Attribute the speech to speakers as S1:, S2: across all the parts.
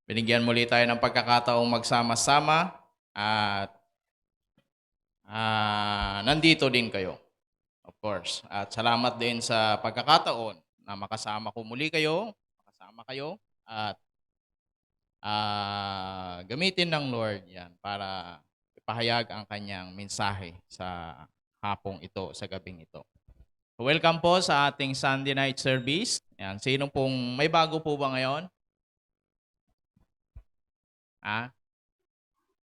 S1: Binigyan muli tayo ng pagkakataong magsama-sama at nandito din kayo, of course. At salamat din sa pagkakataon na makasama ko muli kayo, makasama kayo at gamitin ng Lord yan para ipahayag ang kanyang mensahe sa hapong ito, sa gabing ito. Welcome po sa ating Sunday night service. Yan, sino pong may bago po ba ngayon?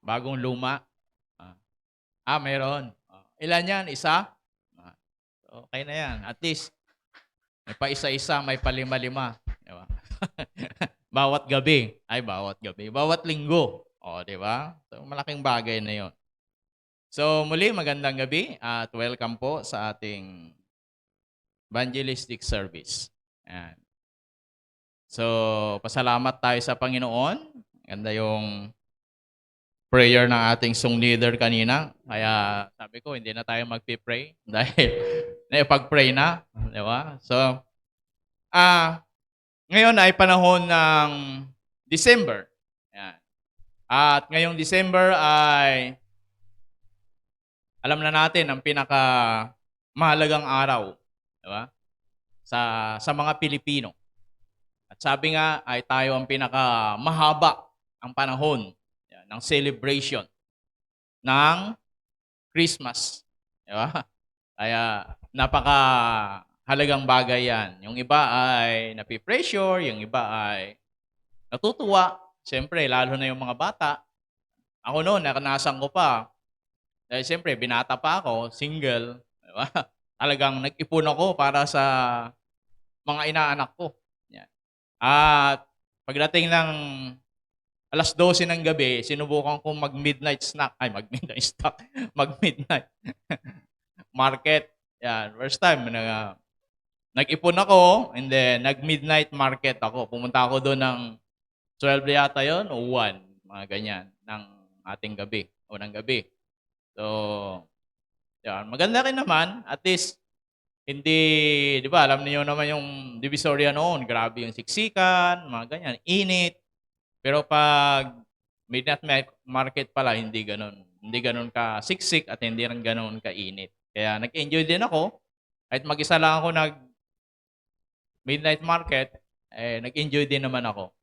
S1: Bagong luma? Meron. Ilan yan? Isa? Ah, Okay na yan. At least, may pa isa-isa, may palima-lima. Di ba? Bawat gabi. Bawat gabi. Bawat linggo. Di ba? So, malaking bagay na yon. So, muli, magandang gabi at welcome po sa ating evangelistic service. Ayan. So, pasalamat tayo sa Panginoon. Ganda yung prayer ng ating song leader kanina. Kaya sabi ko, hindi na tayo magpi-pray dahil naipag-pray na. Di ba? So, ngayon ay panahon ng December. Yan. At ngayong December ay alam na natin ang pinaka mahalagang araw, di ba? Sa mga Pilipino. At sabi nga ay tayo ang pinaka mahaba ang panahon ng celebration ng Christmas. Di ba? Kaya napaka-halagang bagay yan. Yung iba ay napipressure, yung iba ay natutuwa. Siyempre, lalo na yung mga bata. Ako noon, naranasan ko pa. Dahil siyempre, binata pa ako, single. Di ba? Talagang nag-ipon ako para sa mga inaanak ko. Yan. At pagdating ng alas 12 ng gabi, sinubukan kong mag-midnight snack. Mag-midnight snack. Mag-midnight market. Yan. First time, nag-ipon ako and then nag-midnight market ako. Pumunta ako doon ng 12 yata yon o 1, mga ganyan, ng ating gabi, o ng gabi. So, yan. Maganda rin naman. At least, hindi, di ba, alam niyo naman yung Divisoria noon. Grabe yung siksikan, mga ganyan, init. Pero pag midnight market pala, hindi ganun. Hindi ganun ka siksik at hindi rin ganun ka init. Kaya nag-enjoy din ako. Kahit mag-isa lang ako midnight market, nag-enjoy din naman ako.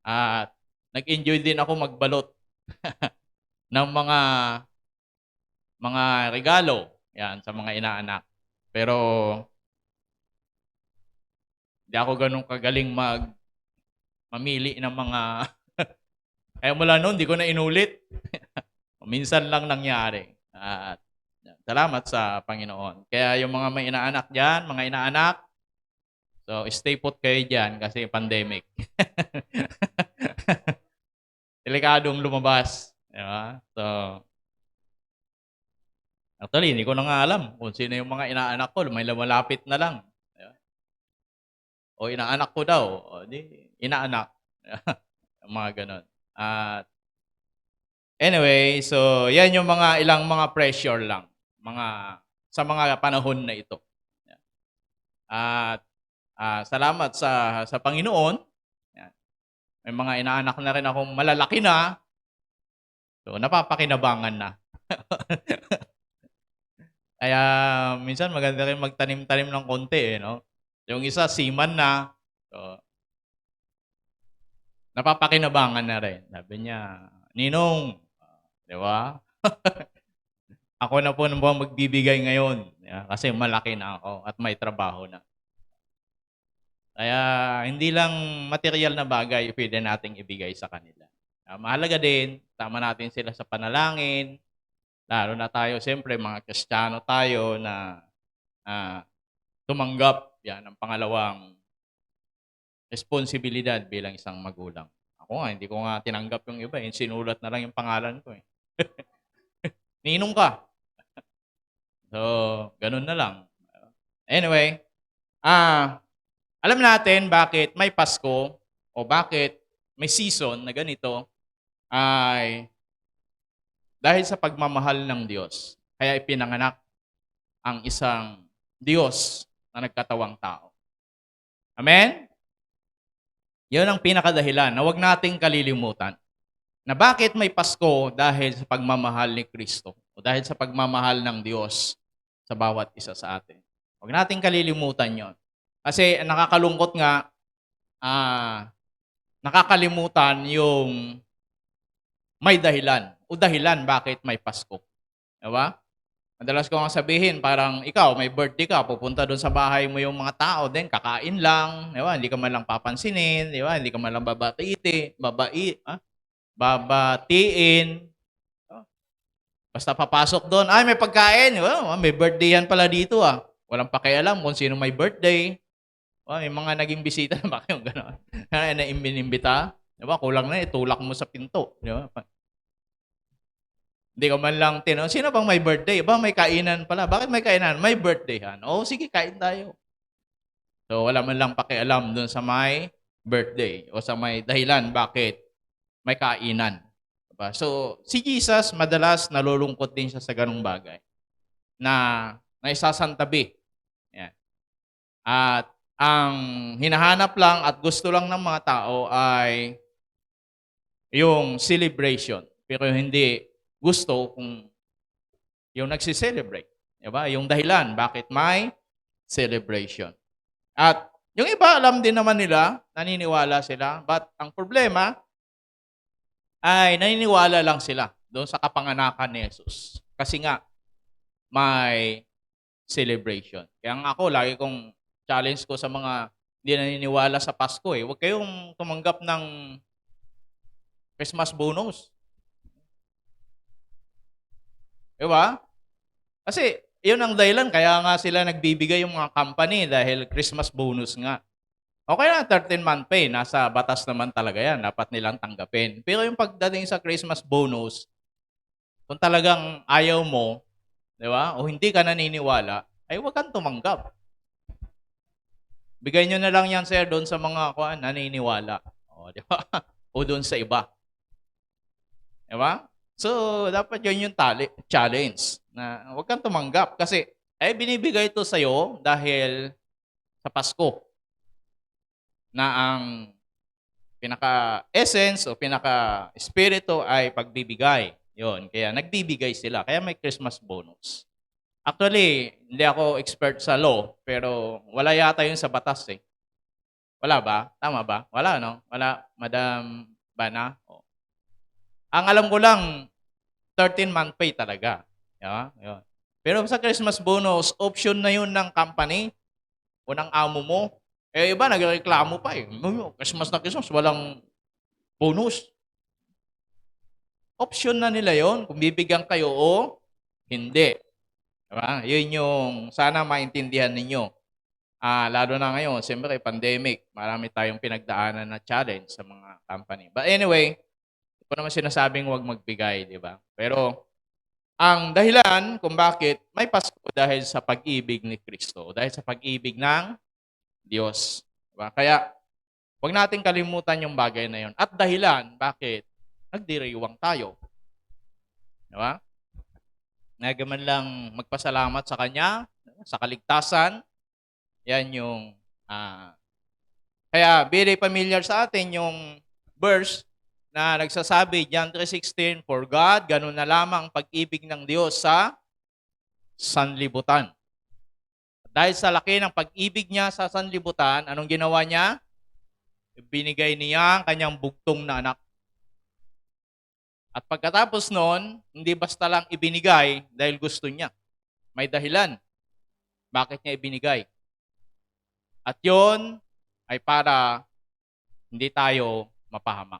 S1: At nag-enjoy din ako magbalot ng mga regalo yan sa mga inaanak. Pero hindi ako ganun kagaling mamili ng mga kaya mula noon, hindi ko na inulit. Minsan lang nangyari. At salamat sa Panginoon. Kaya yung mga may inaanak dyan, mga inaanak, so stay put kayo dyan kasi pandemic. Delikadong lumabas. Diba? So, actually, hindi ko na nga alam kung sino yung mga inaanak ko. May lumalapit na lang. Diba? O inaanak ko daw. O di, inaanak. Mga ganon. At anyway, so yan yung mga ilang mga pressure lang sa mga panahon na ito. At salamat sa Panginoon. Yan. May mga inaanak na rin akong malalaki na. So napapakinabangan na. Kaya minsan maganda rin magtanim-tanim ng konti no. Yung isa seaman na. So napapakinabangan na rin. Sabi niya, Ninong, di ba? Ako na po nang magbibigay ngayon. Kasi malaki na ako at may trabaho na. Kaya hindi lang material na bagay pwede nating ibigay sa kanila. Mahalaga din, tama natin sila sa panalangin. Lalo na tayo, siyempre, mga Kristiyano tayo na tumanggap yan ang pangalawang responsibilidad bilang isang magulang. Ako nga, hindi ko nga tinanggap yung iba. Sinulat na lang yung pangalan ko. Ninong ka. So, ganun na lang. Anyway, alam natin bakit may Pasko o bakit may season na ganito ay dahil sa pagmamahal ng Diyos. Kaya ipinanganak ang isang Diyos na nagkatawang tao. Amen? Yun ang pinakadahilan na huwag nating kalilimutan na bakit may Pasko dahil sa pagmamahal ni Kristo o dahil sa pagmamahal ng Diyos sa bawat isa sa atin. Huwag nating kalilimutan yon. Kasi nakakalungkot nga, nakakalimutan yung may dahilan o dahilan bakit may Pasko. Diba? Madalas ko nga sabihin, parang ikaw, may birthday ka, pupunta doon sa bahay mo yung mga tao, then kakain lang, di ba? Hindi ka man lang papansinin, di ba? Hindi ka man lang babatiin. Basta papasok doon, ay may pagkain, may birthday yan pala dito ah. Walang pakialam kung sino may birthday. May mga naging bisita na ba kayong gano'n? Na inimbita, di ba? Kulang na, itulak mo sa pinto, di ba? Hindi ka man lang tinanong, sino bang may birthday? Ba, may kainan pala. Bakit may kainan? May birthday han. O sige, kain tayo. So wala man lang pakialam dun sa may birthday o sa may dahilan bakit may kainan. Diba? So si Jesus madalas nalulungkot din siya sa ganung bagay na naisasantabi. Yan. At ang hinahanap lang at gusto lang ng mga tao ay yung celebration. Pero hindi gusto kung yung nagsi-celebrate. Diba? Yung dahilan, bakit may celebration. At yung iba, alam din naman nila, naniniwala sila. But ang problema ay naniniwala lang sila doon sa kapanganakan ni Jesus. Kasi nga, may celebration. Kaya nga ako, lagi kong challenge ko sa mga hindi naniniwala sa Pasko. Huwag kayong tumanggap ng Christmas bonus. Diba? Kasi yun ang dahilan kaya nga sila nagbibigay yung mga company dahil Christmas bonus nga. Okay na, 13-month pay. Nasa batas naman talaga yan. Dapat nilang tanggapin. Pero yung pagdating sa Christmas bonus, kung talagang ayaw mo, di ba? O hindi ka naniniwala, ay huwag kang tumanggap. Bigay nyo na lang yan, sir, doon sa mga naniniwala. O, di ba? O doon sa iba. Di ba? So, dapat yun yung challenge na huwag kang tumanggap kasi binibigay ito sa'yo dahil sa Pasko na ang pinaka-essence o pinaka-espiritu ay pagbibigay. Yun, kaya nagbibigay sila. Kaya may Christmas bonus. Actually, hindi ako expert sa law, pero wala yata yun sa batas eh. Wala ba? Tama ba? Wala, no? Wala, Madam Bana? O. Ang alam ko lang, 13-month pay talaga. Yeah, yun. Pero sa Christmas bonus, option na yun ng company o ng amo mo. Iba, nagreklamo pa eh. Christmas na Christmas, walang bonus. Option na nila yon kung bibigyan kayo o hindi. Diba? Yun yung sana maintindihan ninyo. Lalo na ngayon, siyempre pandemic, marami tayong pinagdaanan na challenge sa mga company. But anyway, hindi ko naman sinasabing huwag magbigay, di ba? Pero ang dahilan kung bakit may Pasko dahil sa pag-ibig ni Kristo, dahil sa pag-ibig ng Diyos. Diba? Kaya huwag natin kalimutan yung bagay na yun. At dahilan bakit nagdiriwang tayo. Diba? Nagaman lang magpasalamat sa Kanya, sa kaligtasan. Yan yung kaya very familiar sa atin yung verse na nagsasabi, John 3:16, for God, ganun na lamang ang pag-ibig ng Diyos sa sanlibutan. Dahil sa laki ng pag-ibig niya sa sanlibutan, anong ginawa niya? Binigay niya ang kanyang bugtong na anak. At pagkatapos noon, hindi basta lang ibinigay dahil gusto niya. May dahilan. Bakit niya ibinigay? At yon ay para hindi tayo mapahamak.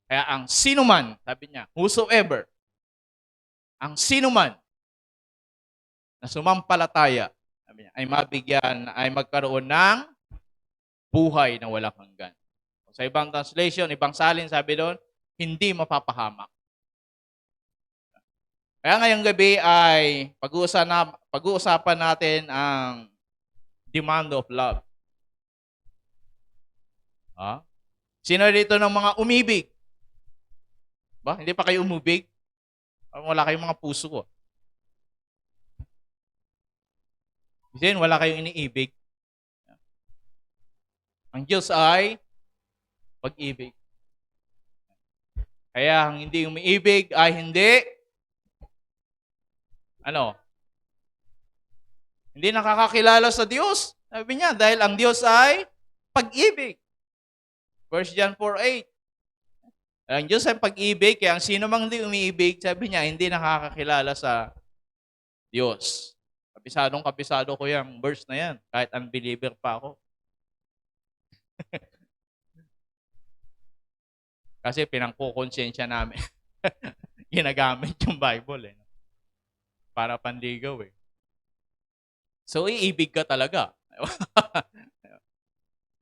S1: Kaya ang sinuman, sabi niya, whosoever, ang sinuman na sumampalataya, sabi niya, ay mabigyan, ay magkaroon ng buhay na walang hanggan. Sa ibang translation, ibang salin, sabi doon, hindi mapapahamak. Kaya ngayong gabi ay pag-uusapan natin ang demand of love. Sino dito ng mga umibig? Ba? Hindi pa kayo umubig? Wala kayong mga puso ko. Kasi wala kayong iniibig. Ang Diyos ay pag-ibig. Kaya ang hindi umiibig ay ano, hindi nakakakilala sa Diyos. Sabi niya, dahil ang Diyos ay pag-ibig. 1 John 4:8. Ang Diyos ay pag-ibig, kaya ang sino mang hindi umiibig, sabi niya, hindi nakakakilala sa Diyos. Kabisado ko yung verse na yan, kahit unbeliever pa ako. Kasi pinangkukonsensya namin. Ginagamit yung Bible para panligaw So, iibig ka talaga.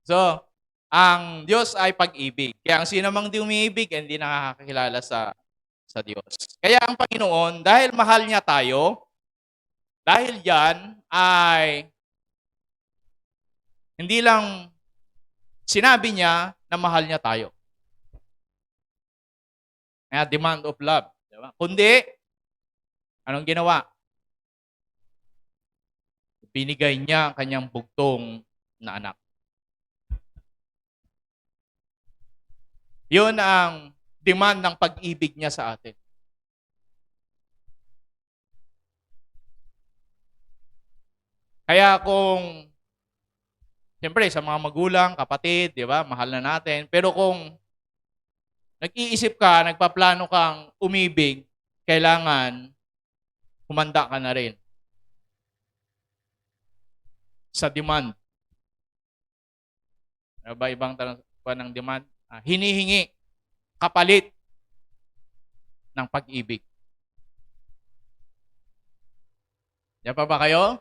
S1: So, ang Diyos ay pag-ibig. Kaya ang sino mang di umiibig, hindi nakakakilala sa Diyos. Kaya ang Panginoon, dahil mahal niya tayo, dahil yan ay hindi lang sinabi niya na mahal niya tayo. Kaya demand of love. Diba? Kundi, anong ginawa? Binigay niya ang kanyang bugtong na anak. Yun ang demand ng pag-ibig niya sa atin. Kaya kung, siyempre sa mga magulang, kapatid, di ba, mahal na natin. Pero kung nag-iisip ka, nagpaplano kang umibig, kailangan humanda ka na rin sa demand. Ano ba ibang tanong ng demand? Hinihingi, kapalit ng pag-ibig. Yan pa ba kayo?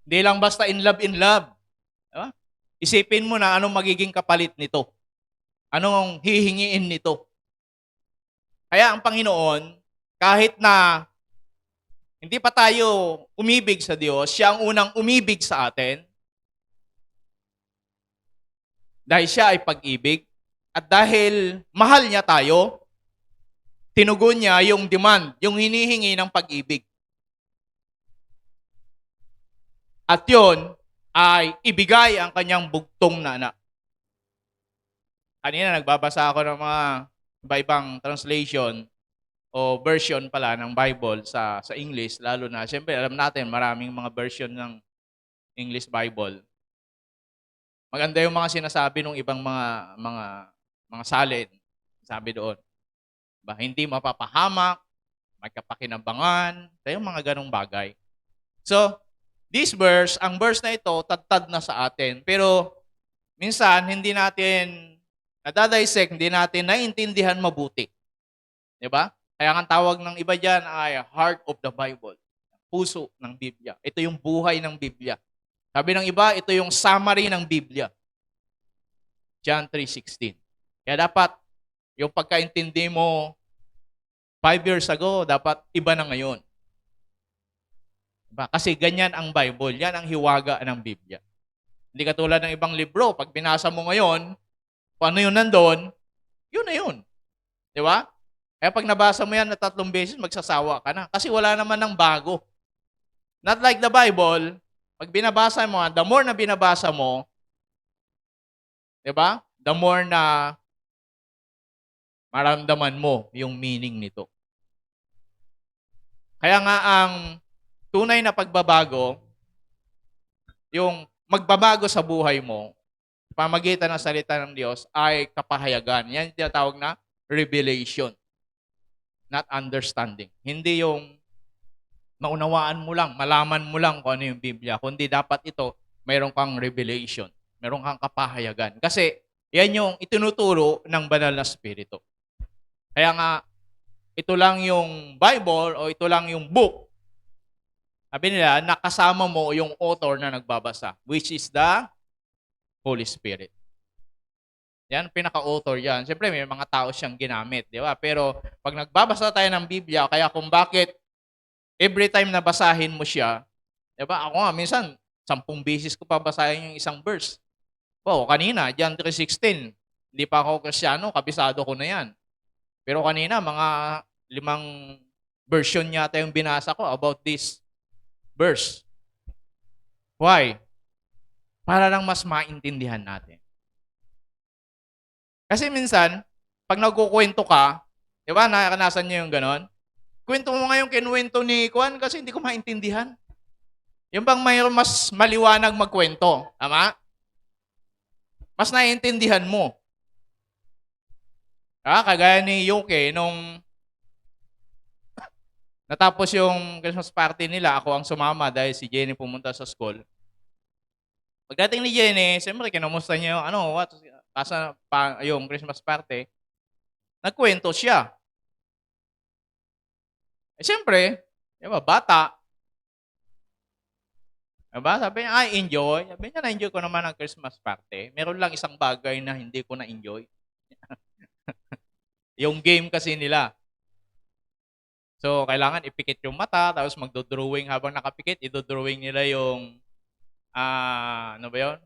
S1: Hindi lang basta in love. Diba? Isipin mo na anong magiging kapalit nito. Anong hihingiin nito. Kaya ang Panginoon, kahit na hindi pa tayo umibig sa Diyos, siya ang unang umibig sa atin. Dahil siya ay pag-ibig. At dahil mahal niya tayo, tinugon niya yung demand, yung hinihingi ng pag-ibig. At yun ay ibigay ang kanyang bugtong na anak. Kanina nagbabasa ako ng mga iba-ibang translation o version pala ng Bible sa English, lalo na, siyempre alam natin maraming mga version ng English Bible. Maganda yung mga sinasabi ng ibang mga salin. Sabi doon, ba, hindi mapapahamak, may kapakinabangan, yung mga ganong bagay. So, this verse, ang verse na ito, tad-tad na sa atin. Pero, minsan, hindi natin nadadissect, hindi natin naiintindihan mabuti. Diba? Kaya ang tawag ng iba dyan ay heart of the Bible. Puso ng Biblia. Ito yung buhay ng Biblia. Sabi ng iba, ito yung summary ng Biblia. John 3:16. Kaya dapat, yung pagkaintindi mo 5 years ago, dapat iba na ngayon. Diba? Kasi ganyan ang Bible. Yan ang hiwaga ng Biblia. Hindi katulad ng ibang libro. Pag binasa mo ngayon, kung ano yun nandun, yun na yun. Di ba? Kaya pag nabasa mo yan na 3 beses, magsasawa ka na. Kasi wala naman ng bago. Not like the Bible, pag binabasa mo, the more na binabasa mo, di ba? The more na maramdaman mo yung meaning nito. Kaya nga ang tunay na pagbabago, yung magbabago sa buhay mo, pamagitan ng salita ng Diyos, ay kapahayagan. Yan yung tinatawag na revelation, not understanding. Hindi yung maunawaan mo lang, malaman mo lang kung ano yung Biblia, kundi dapat ito, mayroon kang revelation, mayroon kang kapahayagan. Kasi yan yung itinuturo ng banal na Espiritu. Kaya nga, ito lang yung Bible o ito lang yung book. Sabi nila, nakasama mo yung author na nagbabasa, which is the Holy Spirit. Yan, pinaka-author yan. Siyempre, may mga tao siyang ginamit, di ba? Pero pag nagbabasa tayo ng Biblia, kaya kung bakit every time na basahin mo siya, di ba? Ako nga, minsan, 10 beses ko pa basahin yung isang verse. Oh, kanina, John 3:16. Hindi pa ako Kristyano, kabisado ko na yan. Pero kanina, mga 5 version yata yung binasa ko about this verse. Why? para lang mas maintindihan natin. Kasi minsan, pag nagkukuwento ka, 'di ba naranasan niyo yung gano'n? Kuwento mo nga yung kinuwento ni Kuan kasi hindi ko maintindihan. Yung bang mayroong mas maliwanag magkuwento, tama? Mas naiintindihan mo. Kagaya ni Yuki nung natapos yung Christmas party nila, ako ang sumama dahil si Jenny pumunta sa school. Pagdating ni Jenny, siyempre kinamusta niya yung yung Christmas party. Nagkuwento siya. Siyempre, 'di ba, bata. 'Di ba? Sabi niya, enjoy. Sabi niya, na-enjoy ko naman ang Christmas party. Meron lang isang bagay na hindi ko na-enjoy. Yung game kasi nila. So, kailangan ipikit yung mata, tapos magdo-drawing habang nakapikit, ido-drawing nila yung, ano ba yun?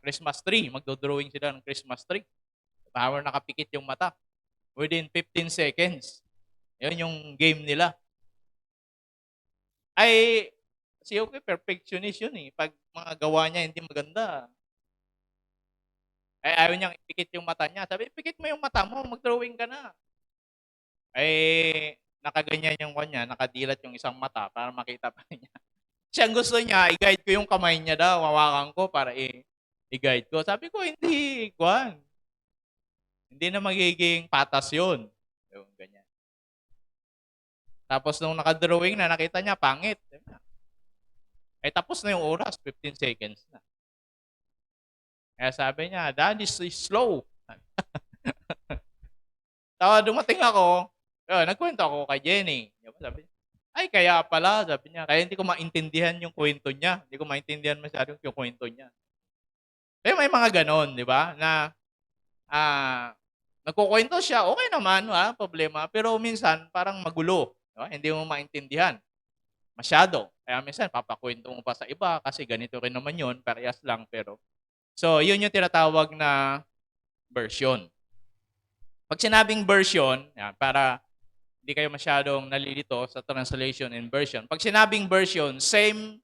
S1: Christmas tree. Magdo-drawing sila ng Christmas tree. Habang nakapikit yung mata. Within 15 seconds. Yun yung game nila. Ay, si Yuki perfectionist yun eh. Pag mga gawa niya hindi maganda, ay ayaw niyang ipikit yung mata niya. Sabi, ipikit mo yung mata mo, mag-drawing ka na. Ay, nakaganyan yung kanya, nakadilat yung isang mata para makita pa niya. Siya ang gusto niya, i-guide ko yung kamay niya daw, hawakan ko para i-guide ko. Sabi ko, hindi, Kwan. Hindi na magiging patas yun. Yung ganyan. Tapos nung nakadrawing na, nakita niya, pangit. Ay tapos na yung oras, 15 seconds na. Kaya sabi niya, Dad is slow. Tawa dumating ako, nagkwento ako kay Jenny. Sabi niya, ay kaya pala, sabi niya, kaya hindi ko maintindihan yung kwento niya. Hindi ko maintindihan masyadong yung kwento niya. Pero may mga ganon, di ba? Na nagkukwento siya, okay naman, problema. Pero minsan, parang magulo. Diba? Hindi mo maintindihan. Masyado. Kaya minsan, papakwento mo pa sa iba kasi ganito rin naman yun, parehas lang. Pero, so, yun yung tinatawag na version. Pag sinabing version, para hindi kayo masyadong nalilito sa translation and version. Pag sinabing version, same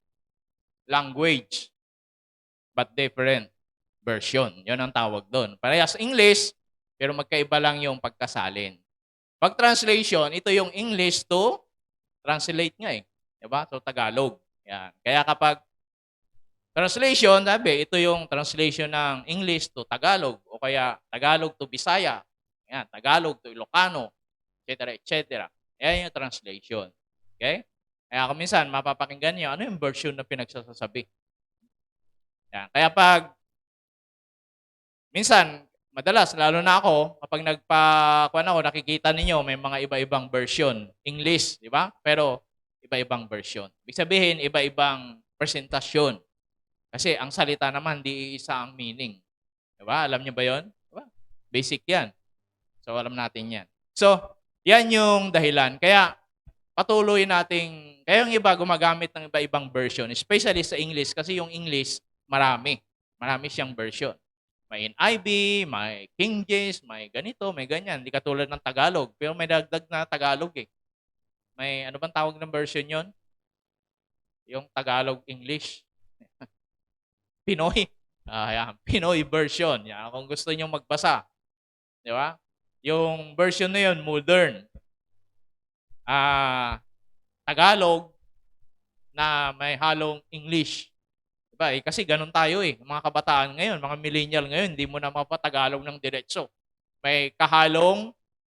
S1: language, but different version. Yun ang tawag doon. Parehas English, pero magkaiba lang yung pagkasalin. Pag translation, ito yung English to translate nga eh. Diba? So, Tagalog. Yan. Kaya kapag translation, sabi, ito yung translation ng English to Tagalog o kaya Tagalog to Bisaya. Yan. Tagalog to Ilocano, etc. etc. Yan yung translation. Okay? Kaya kung minsan, mapapakinggan niyo, ano yung version na pinagsasabi? Yan. Kaya pag minsan, madalas, lalo na ako, kapag nakikita ninyo, may mga iba-ibang version. English, di ba? Pero, iba-ibang version. Ibig sabihin, iba-ibang presentasyon. Kasi ang salita naman, di isa ang meaning. Di ba? Alam niyo ba yon? Diba? Basic yan. So, alam natin yan. So, yan yung dahilan. Kaya, patuloy nating, kaya yung iba gumagamit ng iba-ibang version, especially sa English, kasi yung English, marami. Marami siyang version. May NIV, may King James, may ganito, may ganyan. Hindi katulad ng Tagalog. Pero may dagdag na Tagalog eh. May ano bang tawag ng version yon? Yung Tagalog English. Pinoy. Yan. Pinoy version. Yan. Kung gusto niyo magbasa. Di ba? Yung version na yun, modern. Tagalog na may halong English. Diba? Kasi ganun tayo eh. Mga kabataan ngayon, mga millennial ngayon, hindi mo na mapatagalog ng diretso. May kahalong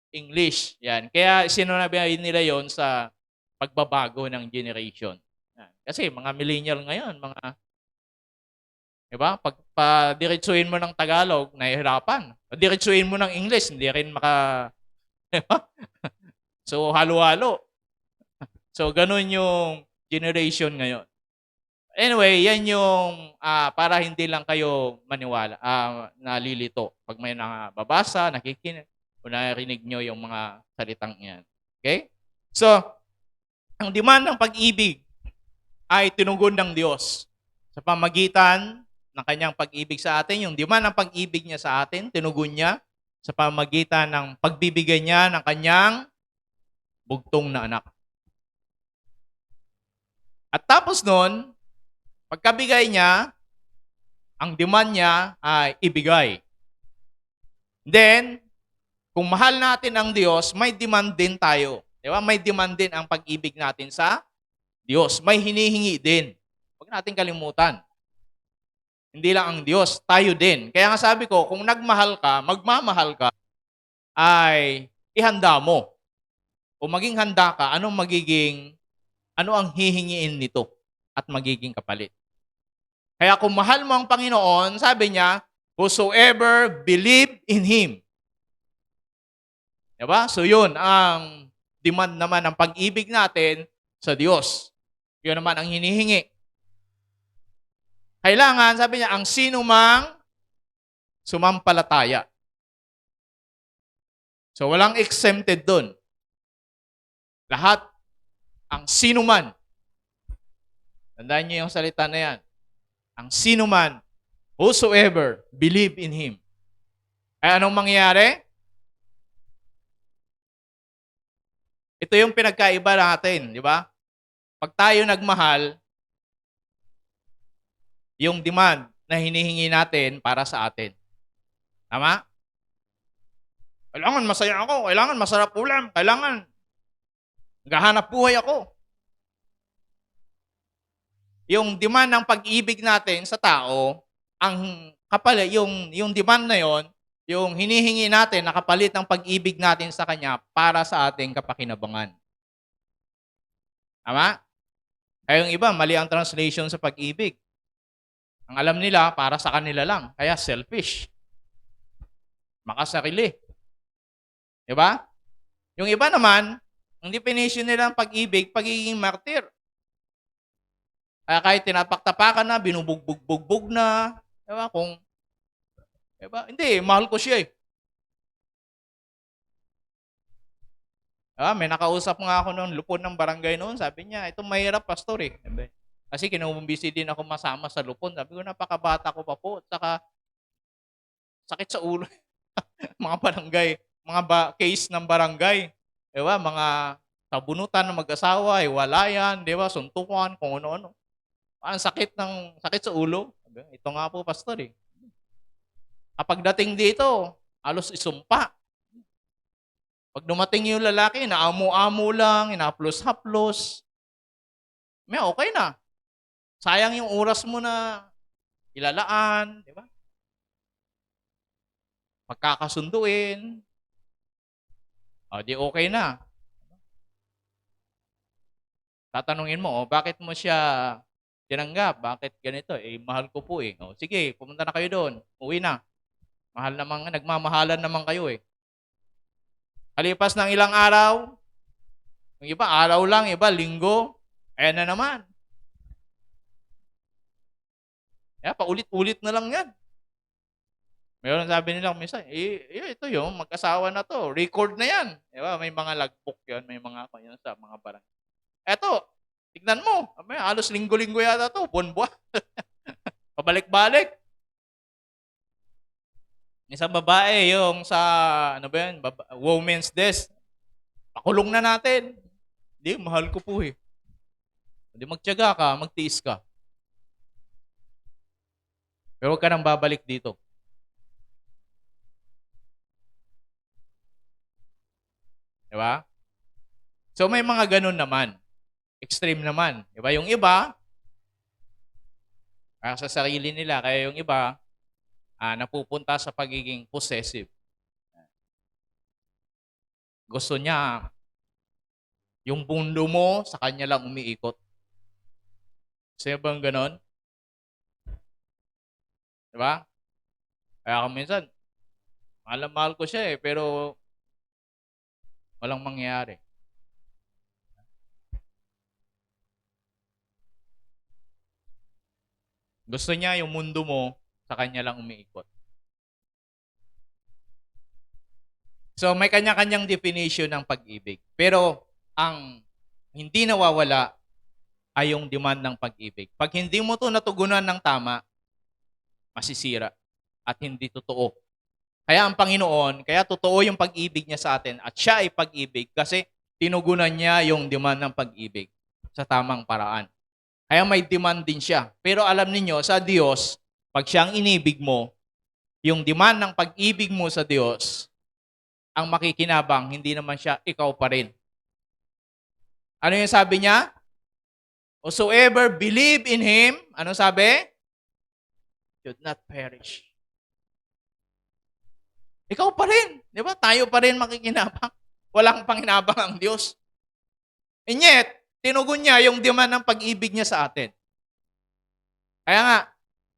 S1: English. Yan. Kaya sinabi nila yon sa pagbabago ng generation. Yan. Kasi mga millennial ngayon, diba? Pag diretsuhin mo ng Tagalog, nahihirapan. Diretsuhin mo ng English, hindi rin diba? So, halo-halo. So, ganun yung generation ngayon. Anyway, yan yung para hindi lang kayo maniwala, nalilito. Pag may nababasa, nakikinig, o narinig nyo yung mga salitang yan. Okay? So, ang demand ng pag-ibig ay tinugon ng Diyos. Sa pamagitan ng kanyang pag-ibig sa atin, yung demand ng pag-ibig niya sa atin, tinugon niya sa pamagitan ng pagbibigay niya ng kanyang bugtong na anak. At tapos nun, pagkabigay niya, Ang demand niya ay ibigay. Then, kung mahal natin ang Diyos, may demand din tayo. Di ba? May demand din ang pag-ibig natin sa Diyos. May hinihingi din. Huwag natin kalimutan. Hindi lang ang Diyos, tayo din. Kaya nga sabi ko, kung nagmahal ka, magmamahal ka, ay ihanda mo. Kung maging handa ka, ano ang hihingiin nito at magiging kapalit. Kaya kung mahal mo ang Panginoon, sabi niya, whosoever believe in Him. Diba? So yun, ang demand naman ng pag-ibig natin sa Diyos. Yun naman ang hinihingi. Kailangan, sabi niya, ang sino mang sumampalataya. So walang exempted dun. Lahat, ang sino man. Tandaan niyo yung salita na yan. Ang sino man, whosoever believe in Him. Ay anong mangyayari? Ito yung pinagkaiba natin, di ba? Pag tayo nagmahal, yung demand na hinihingi natin para sa atin. Tama? Kailangan masaya ako, kailangan masarap ulam, kailangan naghahanap buhay ako. Yung demand ng pag-ibig natin sa tao, ang kapalit, yung demand na yon, yung hinihingi natin na kapalit ng pag-ibig natin sa Kanya para sa ating kapakinabangan. Tama? Kaya yung iba, mali ang translation sa pag-ibig. Ang alam nila, para sa kanila lang. Kaya selfish. Makasarili. Diba? Yung iba naman, ang definition nila ng pag-ibig, pagiging martir. Kaya kahit tinapaktapakan na, binubugbog na, diba? Hindi, mahal ko siya eh. May nakausap nga ako noon, lupon ng barangay noon, sabi niya, ito mahirap pastor eh. Kasi kinukumbisi din ako masama sa lupon. Sabi ko, napakabata ko pa po. At saka, sakit sa ulo. Mga barangay, case ng barangay. Diba? Mga tabunutan ng mag-asawa, walayan, diba? Suntukan, kung ano-ano. Ang sakit sa ulo. Ito nga po, pastor eh. Kapag dating dito, halos isumpa. Pag dumating yung lalaki, naamo-amo lang, inaplos-haplos. May okay na. Sayang yung oras mo na ilalaan, di ba? Pagkakasunduin. Di okay na. Tatanungin mo, bakit mo siya tinanggap? Bakit ganito? Mahal ko po eh. Sige, pumunta na kayo doon. Uwi na. Nagmamahalan naman kayo eh. Kalipas ng ilang araw, yung iba araw lang, iba linggo, ayan na naman. Paulit-ulit na lang yan. Mayroon sabi nila minsan, ito yung mag-asawa na to, record na yan. Diba? May mga logbook yan, may mga kanyan sa mga barang. Eto, tignan mo, halos linggo-linggo yata to, buwan-buwan. Pabalik-balik. Isang babae, yung sa, Women's Desk, pakulong na natin. Hindi, mahal ko po eh. Hindi, magtiyaga ka, magtiis ka. Pero huwag ka nang babalik dito. Diba? So may mga ganun naman. Extreme naman. Diba? Yung iba, sa sarili nila. Kaya yung iba, napupunta sa pagiging possessive. Gusto niya, yung mundo mo, sa kanya lang umiikot. Kasi bang ganon? Diba? Kaya kung minsan, mahal ko siya eh, pero walang mangyayari. Gusto niya yung mundo mo, sa kanya lang umiikot. So may kanya-kanyang definition ng pag-ibig. Pero ang hindi nawawala ay yung demand ng pag-ibig. Pag hindi mo ito natugunan ng tama, masisira at hindi totoo. Kaya ang Panginoon, kaya totoo yung pag-ibig niya sa atin at siya ay pag-ibig kasi tinugunan niya yung demand ng pag-ibig sa tamang paraan. Kaya may demand din siya. Pero alam niyo sa Diyos, Pag siya ang inibig mo, yung demand ng pag-ibig mo sa Diyos, ang makikinabang, hindi naman siya, ikaw pa rin. Ano yung sabi niya? Whosoever believe in Him, ano sabi? Should not perish. Ikaw pa rin. Di ba? Tayo pa rin makikinabang. Walang panginabang ang Diyos. And yet, tinugon niya yung demand ng pag-ibig niya sa atin. Kaya nga,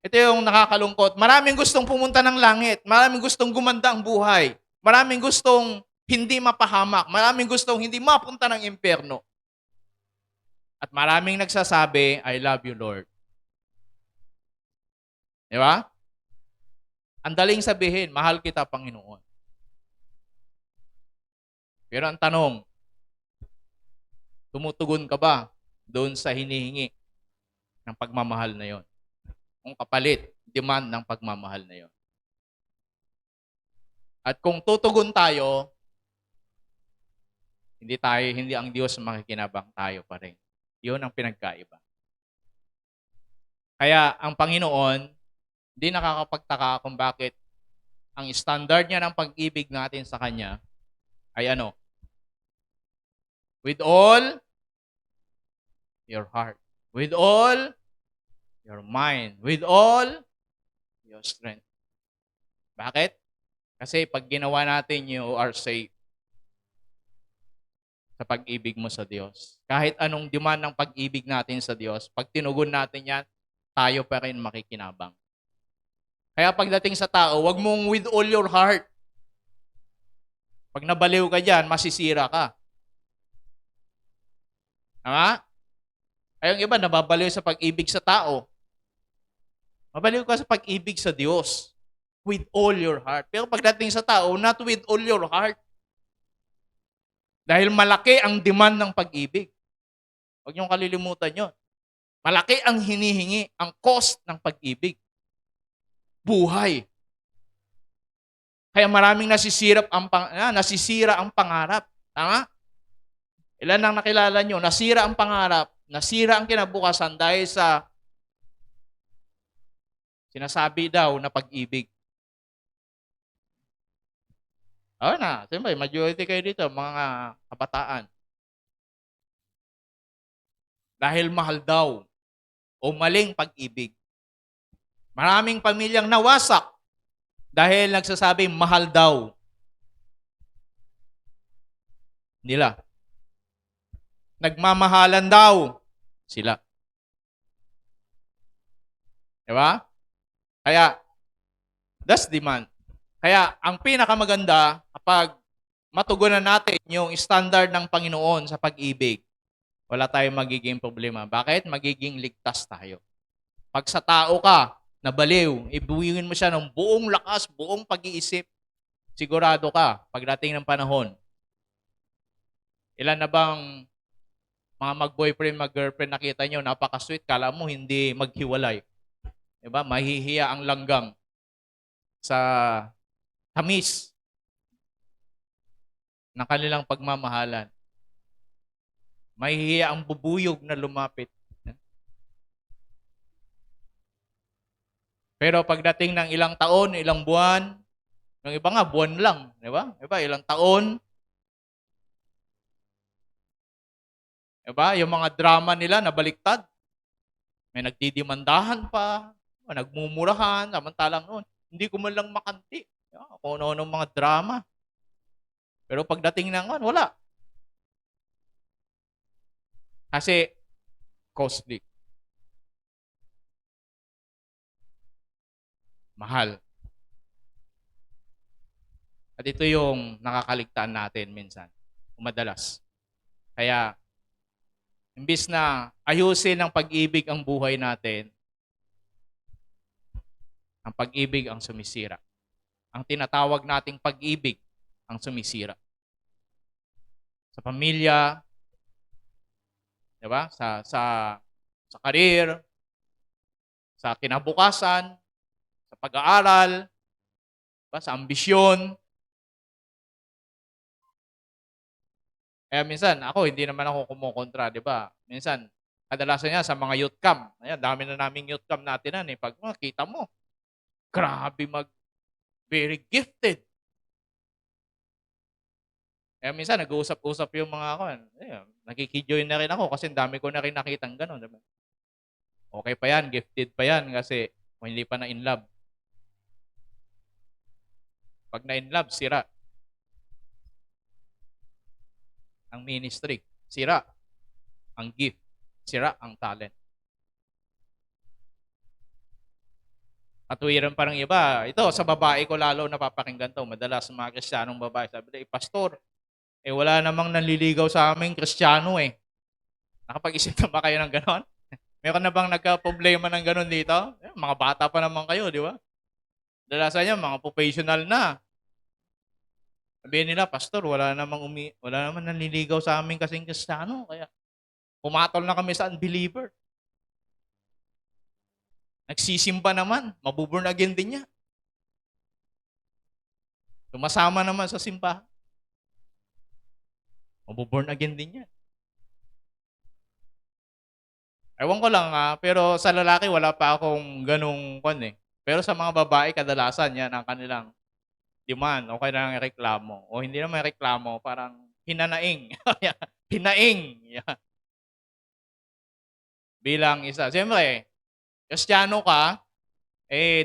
S1: ito yung nakakalungkot. Maraming gustong pumunta ng langit. Maraming gustong gumanda ang buhay. Maraming gustong hindi mapahamak. Maraming gustong hindi mapunta ng impyerno. At maraming nagsasabi, I love you, Lord. Di ba? Ang daling sabihin, mahal kita, Panginoon. Pero ang tanong, tumutugon ka ba doon sa hinihingi ng pagmamahal na yon? Kung kapalit, demand ng pagmamahal na yon. At kung tutugon tayo, hindi ang Diyos makikinabang, tayo pa rin. Yun ang pinagkaiba. Kaya ang Panginoon, hindi nakakapagtaka kung bakit ang standard niya ng pag-ibig natin sa Kanya ay ano? With all your heart. With all your mind. With all your strength. Bakit? Kasi pag ginawa natin, you are safe sa pag-ibig mo sa Diyos. Kahit anong demand ng pag-ibig natin sa Diyos, pag tinugon natin yan, tayo pa rin makikinabang. Kaya pagdating sa tao, wag mong with all your heart. Pag nabaliw ka dyan, masisira ka. Tama? Ay, yung iba, nababaliw sa pag-ibig sa tao. Mabaliw ka sa pag-ibig sa Diyos. With all your heart. Pero pagdating sa tao, not with all your heart. Dahil malaki ang demand ng pag-ibig. Huwag niyong kalilimutan yun. Malaki ang hinihingi, ang cost ng pag-ibig. Buhay. Kaya maraming nasisira ang pangarap. Tama? Ilan ang nakilala nyo? Nasira ang pangarap, nasira ang kinabukasan dahil sa sinasabi daw na pag-ibig. Siyempre, majority kayo dito, mga kabataan. Dahil mahal daw o maling pag-ibig. Maraming pamilyang nawasak dahil nagsasabing mahal daw nila. Nagmamahalan daw sila. Diba? Kaya, that's demand. Kaya, ang pinakamaganda kapag matugunan natin yung standard ng Panginoon sa pag-ibig, wala tayong magiging problema. Bakit? Magiging ligtas tayo. Pag sa tao ka, nabaliw, ibuwingin mo siya ng buong lakas, buong pag-iisip, sigurado ka, pagdating ng panahon, ilan na bang mga mag-boyfriend, mag-girlfriend nakita nyo, napaka-sweet, kala mo hindi maghiwalay. Diba? Mahihiya ang langgam sa tamis ng kanilang pagmamahalan. Mahihiya ang bubuyog na lumapit. Pero pagdating ng ilang taon, ilang buwan, ng iba nga buwan lang, di ba? Iba ilang taon. Di ba? Yung mga drama nila nabaliktad. May nagdidimandahan pa, nagmumurahan, samantalang noon, hindi ko man lang makanti. Kung ano-ano mga drama. Pero pagdating ng wala. Kasi costly. Mahal. At ito yung nakakaligtaan natin minsan, madalas. Kaya, imbis na ayusin ng pag-ibig ang buhay natin, ang pag-ibig ang sumisira. Ang tinatawag nating pag-ibig ang sumisira. Sa pamilya, 'di ba? Sa career, sa kinabukasan, sa pag-aaral, 'di ba? Sa ambisyon. Kaya minsan, hindi naman ako kumukontra, 'di ba? Minsan, kadalasan niya sa mga youth camp. Ayan, dami na naming youth camp natin pag kita mo, grabe very gifted. Kaya minsan nag-uusap-usap yung mga ako, nakikijoin na rin ako kasi dami ko na rin nakitang gano'n. Diba? Okay pa yan, gifted pa yan kasi hindi pa na in love. Pag na in love, sira ang ministry, sira ang gift, sira ang talent. Katuwiran pa ng iba. Ito, sa babae ko lalo napapakinggan to. Madalas sa mga Kristiyanong babae, sabi nila, pastor, wala namang nanliligaw sa aming Kristiyano eh. Nakapag-isip na ba kayo ng ganon? Meron na bang nagka-problema ng ganon dito? Mga bata pa naman kayo, di ba? Dalasan niya, mga professional na. Sabihin nila, pastor, wala namang nanliligaw sa aming kasing Kristiyano. Kaya pumatol na kami sa unbeliever. Nagsisimba naman, mabuborn again din niya. Sumasama naman sa simbahan. Mabuborn again din niya. Ewan ko lang pero sa lalaki wala pa akong ganung Pero sa mga babae kadalasan yan ang kanilang demand o kailangan reklamo. O hindi naman reklamo, parang hinanaing. Hinaing. Bilang isa. Siyempre, Kristiyano ka,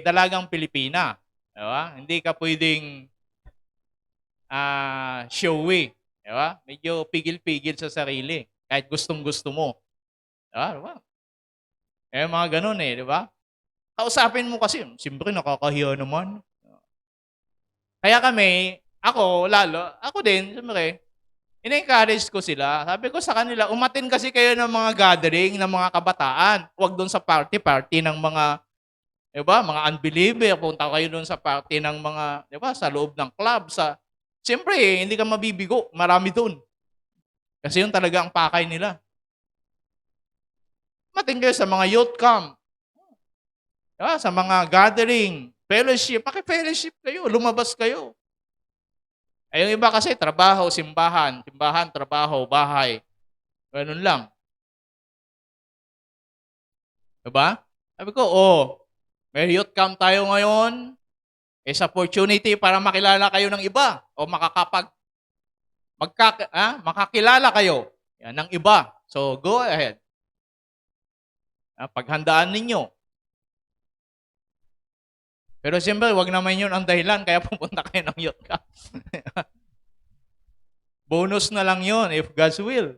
S1: dalagang Pilipina. Diba? Hindi ka pwedeng showy. Diba? Medyo pigil-pigil sa sarili. Kahit gustong-gusto mo. Diba? Mga ganun diba? Kausapin mo kasi, siyempre nakakahiya naman. Kaya ako din, siyempre, in-encourage ko sila. Sabi ko sa kanila, umatin kasi kayo ng mga gathering ng mga kabataan. Huwag doon sa party ng mga, diba, mga unbeliever. Punta kayo doon sa party ng mga, diba, sa loob ng club. Siyempre, hindi ka mabibigo. Marami doon. Kasi yun talaga ang pakay nila. Umatin kayo sa mga youth camp. Diba, sa mga gathering, fellowship. Paki-fellowship kayo. Lumabas kayo. Yung iba kasi, trabaho, simbahan, trabaho, bahay. Ganun lang. Diba? Sabi ko, may youth camp tayo ngayon. Is opportunity para makilala kayo ng iba. O makakilala kayo ng iba. So, go ahead. Paghandaan ninyo. Pero siyempre, wag naman yun ang dahilan kaya pupunta kayo ng youth camp. Bonus na lang yun if God's will.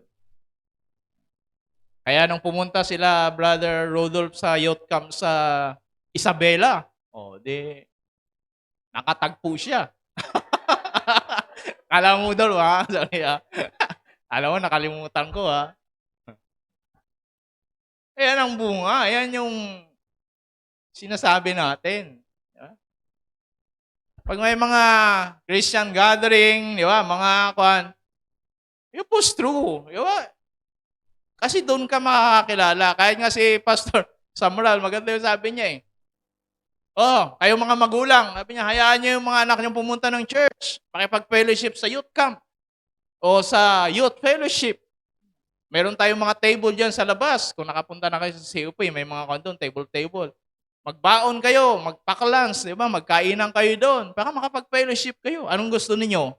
S1: Kaya nung pumunta sila, Brother Rodolph, sa youth camp sa Isabela, nakatagpo siya. Kala mo daw, sorry Alam mo, nakalimutan ko, Ayan ang bunga. Ayan yung sinasabi natin. Pag may mga Christian gathering, di ba, yung post true, di ba? Kasi doon ka makakakilala. Kahit nga si Pastor Samuel, maganda yung sabi niya kayo mga magulang, sabi niya, hayaan niyo yung mga anak niyo pumunta ng church, makipag-fellowship sa youth camp o sa youth fellowship. Meron tayong mga table dyan sa labas. Kung nakapunta na kayo sa COP, may mga doon, table. Magbaon kayo, magpaklans, di ba? Magkainan kayo doon para makapag-fellowship kayo. Anong gusto ninyo?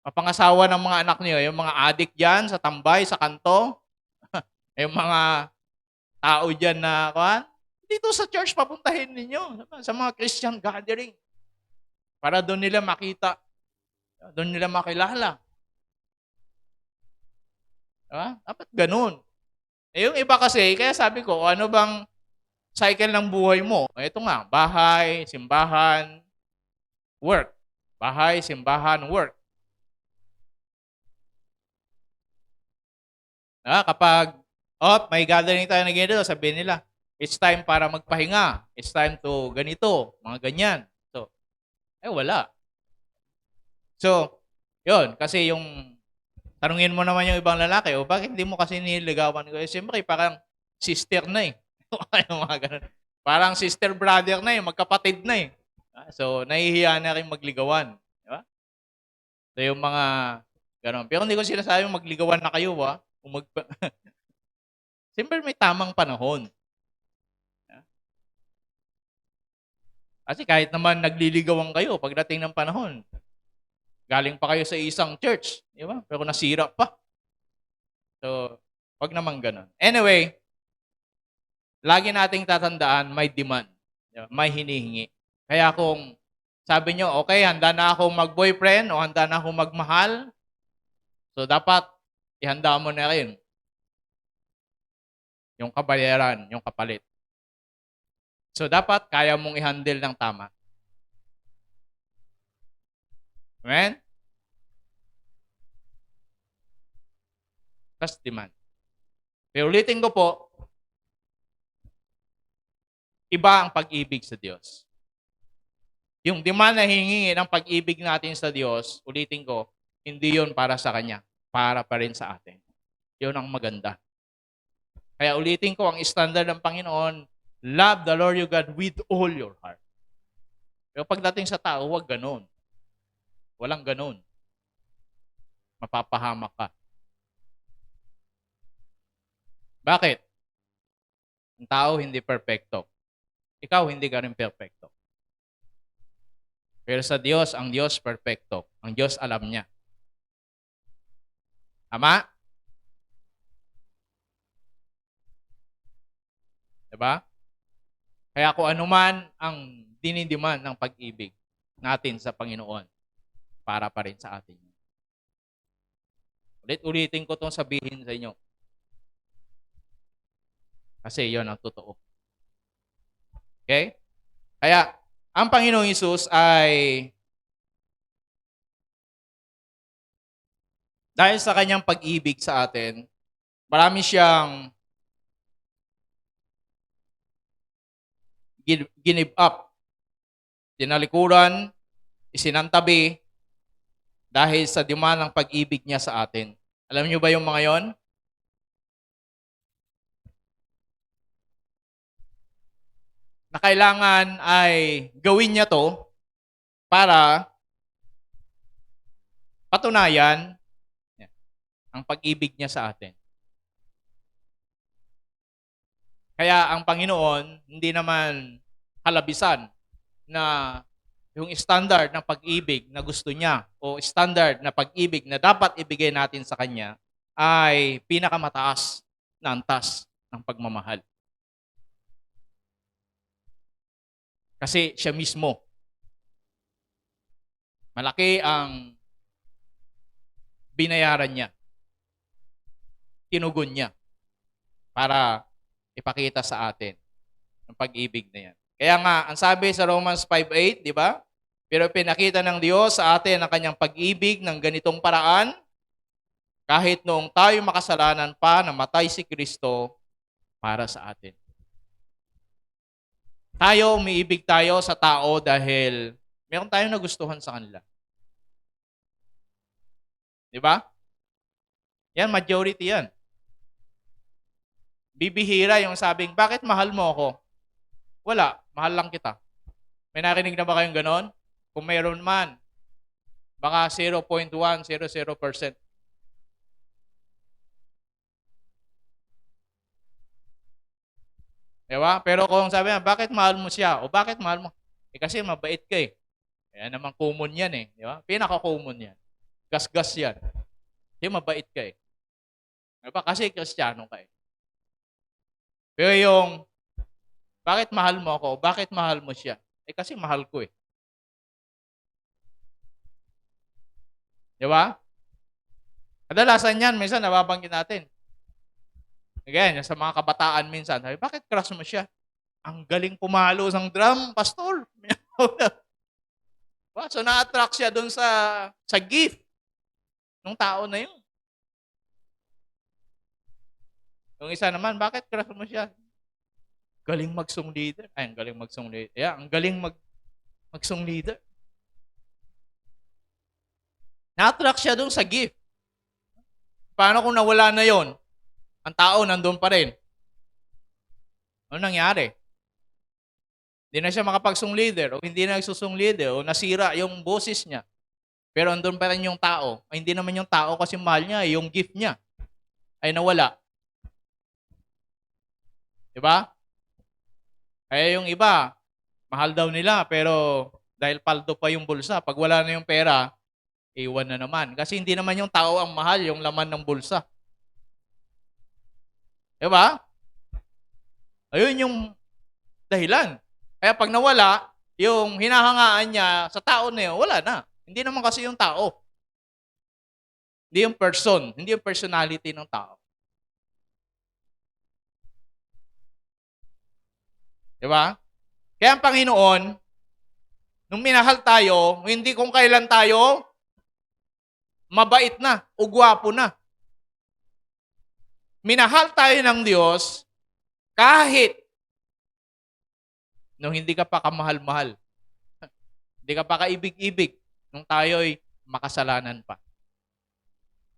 S1: Mapangasawa ng mga anak niyo, yung mga addict dyan sa tambay, sa kanto, yung mga tao dyan na, dito sa church papuntahin ninyo, sa mga Christian gathering. Para doon nila makita, doon nila makilala. Diba? Dapat ganun. Yung iba kasi, kaya sabi ko, ano bang cycle ng buhay mo? Ito nga, bahay, simbahan, work. Bahay, simbahan, work. Kapag may gathering tayo na ganito, sabihin nila, it's time para magpahinga. It's time to ganito, mga ganyan. So, wala. So, yun, kasi yung tanungin mo naman yung ibang lalaki, bakit hindi mo kasi nililigawan ko? Siyempre, parang sister na mga ganun. Parang sister-brother na magkapatid na So, nahihiya na rin magligawan. Diba? So, yung mga ganun. Pero hindi ko sinasabi magligawan na kayo, Siyempre, may tamang panahon. Kasi kahit naman nagliligawan kayo pagdating ng panahon, galing pa kayo sa isang church, di ba? Pero nasira pa. So, wag naman ganun. Anyway, lagi nating tatandaan may demand, di ba? May hinihingi. Kaya kung sabi nyo, okay, handa na akong mag-boyfriend o handa na akong magmahal, so dapat ihanda mo na rin yung kabayaran, yung kapalit. So dapat kaya mong i-handle ng tama. Amen? That's demand. Pero ulitin ko po, iba ang pag-ibig sa Diyos. Yung demand na hihingi ng pag-ibig natin sa Diyos, ulitin ko, hindi yun para sa Kanya. Para pa rin sa atin. Yun ang maganda. Kaya ulitin ko, ang standard ng Panginoon, love the Lord your God with all your heart. Pero pagdating sa tao, huwag ganun. Walang ganun. Mapapahamak ka. Bakit? Ang tao hindi perfecto. Ikaw hindi ka rin perfecto. Pero sa Diyos, ang Diyos perfecto. Ang Diyos alam niya. Tama? Diba? Kaya kung anuman ang dinidiman ng pag-ibig natin sa Panginoon, para pa rin sa atin. Ulit-ulitin ko itong sabihin sa inyo. Kasi yon ang totoo. Okay? Kaya, ang Panginoong Hesus ay dahil sa kanyang pag-ibig sa atin, marami siyang give up. Tinalikuran, isinantabi, dahil sa demand ng pag-ibig niya sa atin. Alam niyo ba yung mga yon? Na kailangan ay gawin niya to para patunayan ang pag-ibig niya sa atin. Kaya ang Panginoon, hindi naman kalabisan na yung standard ng pag-ibig na gusto niya o standard na pag-ibig na dapat ibigay natin sa Kanya ay pinakamataas na antas ng pagmamahal. Kasi siya mismo, malaki ang binayaran niya, tinugon niya para ipakita sa atin ang pag-ibig na yan. Kaya nga, ang sabi sa Romans 5:8, di ba? Pero pinakita ng Diyos sa atin ang kanyang pag-ibig ng ganitong paraan, kahit noong tayo makasalanan pa, namatay si Kristo para sa atin. Tayo, umiibig tayo sa tao dahil meron tayong nagustuhan sa kanila. Di ba? Yan, majority yan. Bibihira yung sabing, bakit mahal mo ako? Wala, mahal lang kita. May narinig na ba kayong ganon? Kung mayroon man, baka 0.100%. Diba? Pero kung sabi niya, bakit mahal mo siya? O bakit mahal mo? Kasi mabait ka eh. Kaya naman common yan eh. Diba? Pinaka-common yan. Gas-gas yan. Kasi mabait ka eh. Diba? Kasi Kristiyano ka eh. Pero yung, bakit mahal mo ako? Bakit mahal mo siya? Kasi mahal ko eh. Diba? Kadalasan yan, minsan nababanggit natin. Again, sa mga kabataan minsan, sabi, bakit crush mo siya? Ang galing pumalo ng drum, pastor. So, na-attract siya doon sa gift ng tao na yun. Yung isa naman, bakit crush mo siya? Galing mag-song leader. Ay, ang galing mag-song leader. Yeah, ang galing mag-song leader. Na-attract siya doon sa gift. Paano kung nawala na yon? Ang tao nandun pa rin. Ano nangyari? Hindi na siya makapag-song leader o hindi na nagsusong leader o nasira yung boses niya. Pero andun pa rin yung tao. Ay, hindi naman yung tao kasi mahal niya, yung gift niya ay nawala. Diba? Kaya yung iba, Mahal daw nila, pero dahil paldo pa yung bulsa, pag wala na yung pera, iwan na naman. Kasi hindi naman yung tao ang mahal, yung laman ng bulsa. Di ba? Ayun yung dahilan. Kaya pag nawala, yung hinahangaan niya sa tao na yun, wala na. Hindi naman kasi yung tao. Hindi yung person. Hindi yung personality ng tao. Di ba? Kaya ang Panginoon, nung minahal tayo, hindi kung kailan tayo mabait na o gwapo na. Minahal tayo ng Diyos kahit nung hindi ka pa kamahal-mahal. Hindi ka pa kaibig-ibig nung tayo'y makasalanan pa.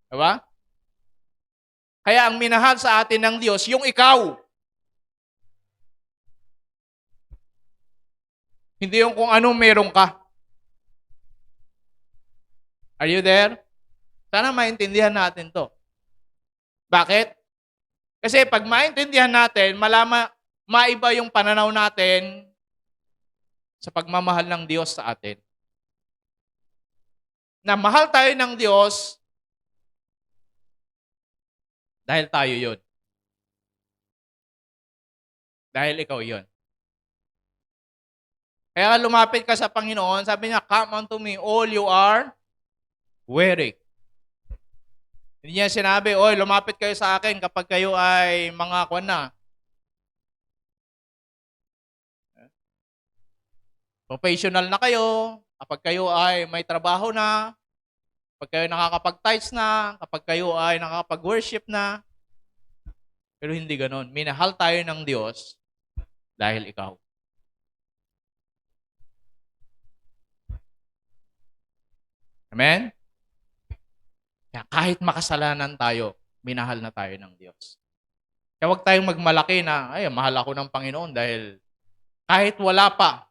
S1: Diba? Kaya ang minahal sa atin ng Diyos, yung ikaw. Hindi yung kung anong meron ka. Are you there? Sana maintindihan natin to. Bakit? Kasi pag maintindihan natin, maiba yung pananaw natin sa pagmamahal ng Diyos sa atin. Na mahal tayo ng Diyos dahil tayo yun. Dahil ikaw yun. Kaya lumapit ka sa Panginoon, sabi niya, come unto me, all you are weary. Hindi niya sinabi, oy, lumapit kayo sa akin kapag kayo ay mga kwan na. Professional na kayo, kapag kayo ay may trabaho na, kapag kayo nakakapag-tithes na, kapag kayo ay nakakapag-worship na. Pero hindi ganon. Minahal tayo ng Diyos dahil ikaw. Amen? Kaya kahit makasalanan tayo, minahal na tayo ng Diyos. Kaya huwag tayong magmalaki na, ay, mahal ako ng Panginoon dahil kahit wala pa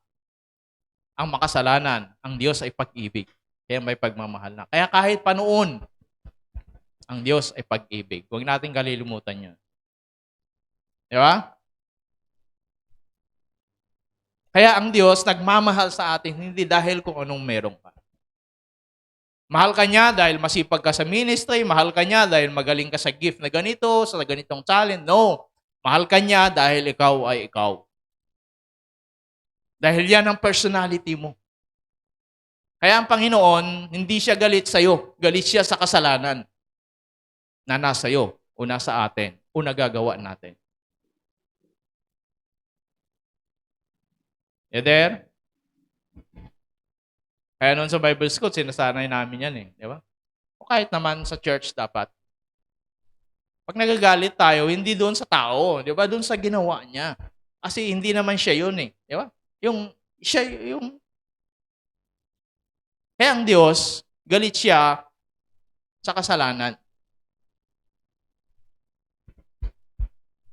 S1: ang makasalanan, ang Diyos ay pag-ibig. Kaya may pagmamahal na. Kaya kahit pa noon, ang Diyos ay pag-ibig. Huwag natin kalilimutan yun. Di ba? Kaya ang Diyos nagmamahal sa atin hindi dahil kung anong meron ka. Mahal ka niya dahil masipag ka sa ministry, mahal ka niya dahil magaling ka sa gift na ganito, sa ganitong talent. No. Mahal ka niya dahil ikaw ay ikaw. Dahil yan ang personality mo. Kaya ang Panginoon, hindi siya galit sa'yo. Galit siya sa kasalanan na nasa iyo o nasa atin o nagagawa natin. You there? Kaya noon sa Bible School, sinasanay namin yan eh. Di ba? O kahit naman sa church dapat. Pag nagagalit tayo, hindi doon sa tao. Di ba? Doon sa ginawa niya. Kasi hindi naman siya yun eh. Di ba? Kaya ang Diyos, galit siya sa kasalanan.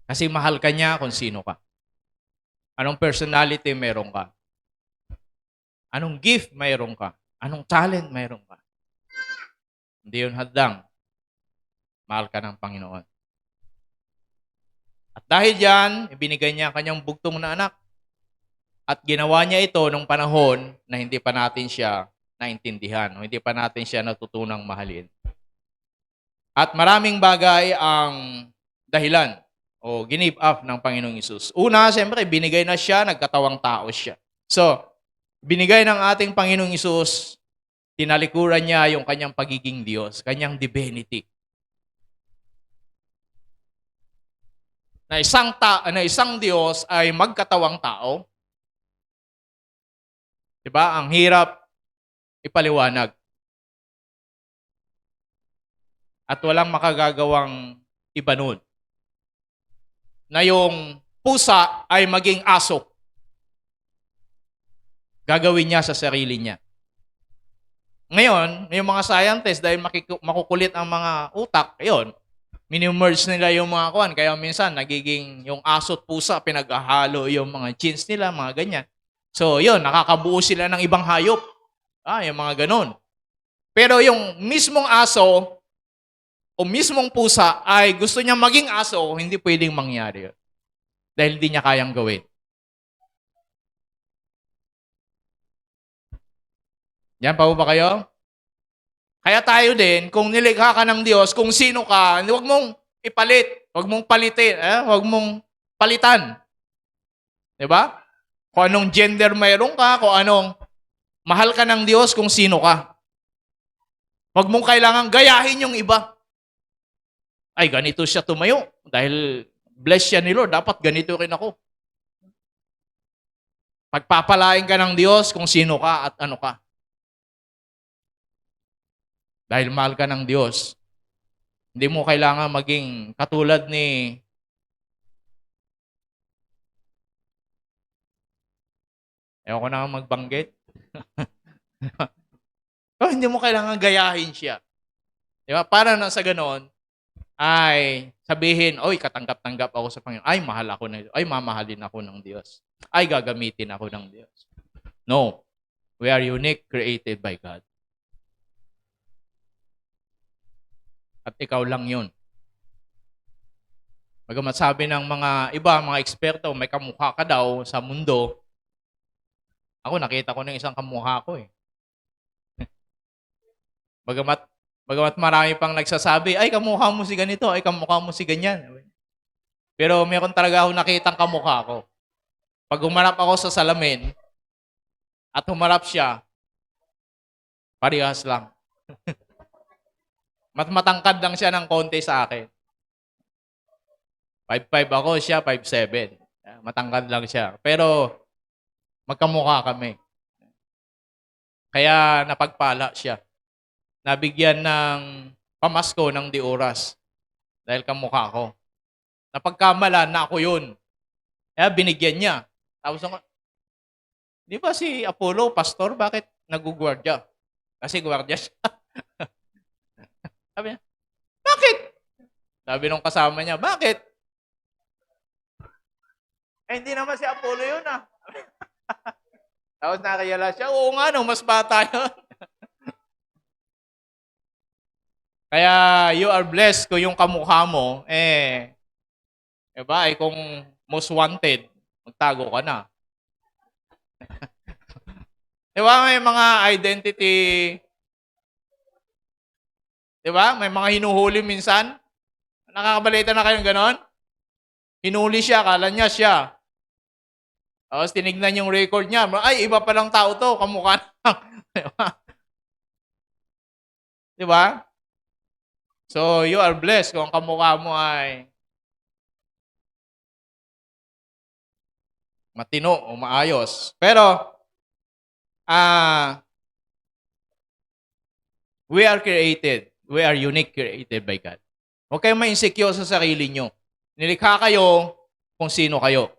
S1: Kasi mahal ka niya kung sino ka. Anong personality meron ka? Anong gift mayroon ka? Anong talent mayroon ka? Hindi yun hadlang. Mahal ka ng Panginoon. At dahil diyan, ibinigay niya ang kanyang bugtong na anak. At ginawa niya ito nung panahon na hindi pa natin siya naintindihan, o hindi pa natin siya natutunang mahalin. At maraming bagay ang dahilan o give up ng Panginoong Hesus. Una, siyempre, binigay na siya, nagkatawang tao siya. So, binigay ng ating Panginoong Hesus, tinalikuran niya yung kanyang pagiging Diyos, kanyang divinity. Na isang Diyos ay magkatawang tao. 'Di ba? Ang hirap ipaliwanag. At walang makagagawang iba nun. Na yung pusa ay maging aso. Gagawin niya sa sarili niya. Ngayon, yung mga scientists, dahil makukulit ang mga utak, yun, mini-merge nila yung mga kuwan. Kaya minsan, nagiging yung aso at pusa, pinaghahalo yung mga genes nila, mga ganyan. So, yun, nakakabuo sila ng ibang hayop. Yung mga ganun. Pero yung mismong aso o mismong pusa ay gusto niya maging aso, hindi pwedeng mangyari yun. Dahil hindi niya kayang gawin. Yan pa ba kayo? Kaya tayo din, kung nilikha ka ng Diyos, kung sino ka, huwag mong ipalit. Huwag mong palitin. Huwag mong palitan. Di ba? Kung anong gender mayroon ka, kung anong mahal ka ng Diyos kung sino ka. Huwag mong kailangan gayahin yung iba. Ay, ganito siya tumayo. Dahil bless siya ni Lord, dapat ganito rin ako. Pagpapalain ka ng Diyos kung sino ka at ano ka. Dahil mahal ka ng Diyos. Hindi mo kailangan maging katulad ni ewan ko na magbanggit. Hindi mo kailangan gayahin siya. Di ba? Para na sa ganoon, ay sabihin, oy, katanggap-tanggap ako sa Panginoon. Ay, mahal ako ng Diyos. Ay, mamahalin ako ng Diyos. Ay, gagamitin ako ng Diyos. No. We are unique, created by God. At ikaw lang yun. Bagamat sabi ng mga iba, mga eksperto, may kamukha ka daw sa mundo. Ako, nakita ko ng isang kamukha ko eh. Bagamat marami pang nagsasabi, ay kamukha mo si ganito, ay kamukha mo si ganyan. Pero meron talaga ako nakitang kamukha ko. Pag humarap ako sa salamin, at humarap siya, parehas lang. Matangkad lang siya ng konti sa akin. 5'5" ako, siya 5'7". Matangkad lang siya. Pero magkamukha kami. Kaya napagpala siya. Nabigyan ng pamasko ng di-oras. Dahil kamukha ko. Napagkamala na ako yun. Kaya binigyan niya. Tapos ako, di ba si Apollo, pastor, bakit nagugwardya? Kasi gwardya siya. Sabi niya, bakit? Sabi nung kasama niya, bakit? Hindi naman si Apollo yun ah. Tapos nakayala siya, oo nga no, mas bata yun. Kaya you are blessed kung yung kamukha mo, diba, kung most wanted, magtago ka na. Diba, may mga identity, diba, may mga hinuhuli minsan. Nakakabalita na kayong ganon? Hinuli siya, akala niya siya. Tapos tinignan yung record niya. Ay, iba palang tao to, kamukha lang. Diba? Diba? So, you are blessed kung kamukha mo ay matino o maayos. Pero, we are created. We are unique, created by God. Huwag kayong ma-insecure sa sarili nyo. Nilikha kayo kung sino kayo.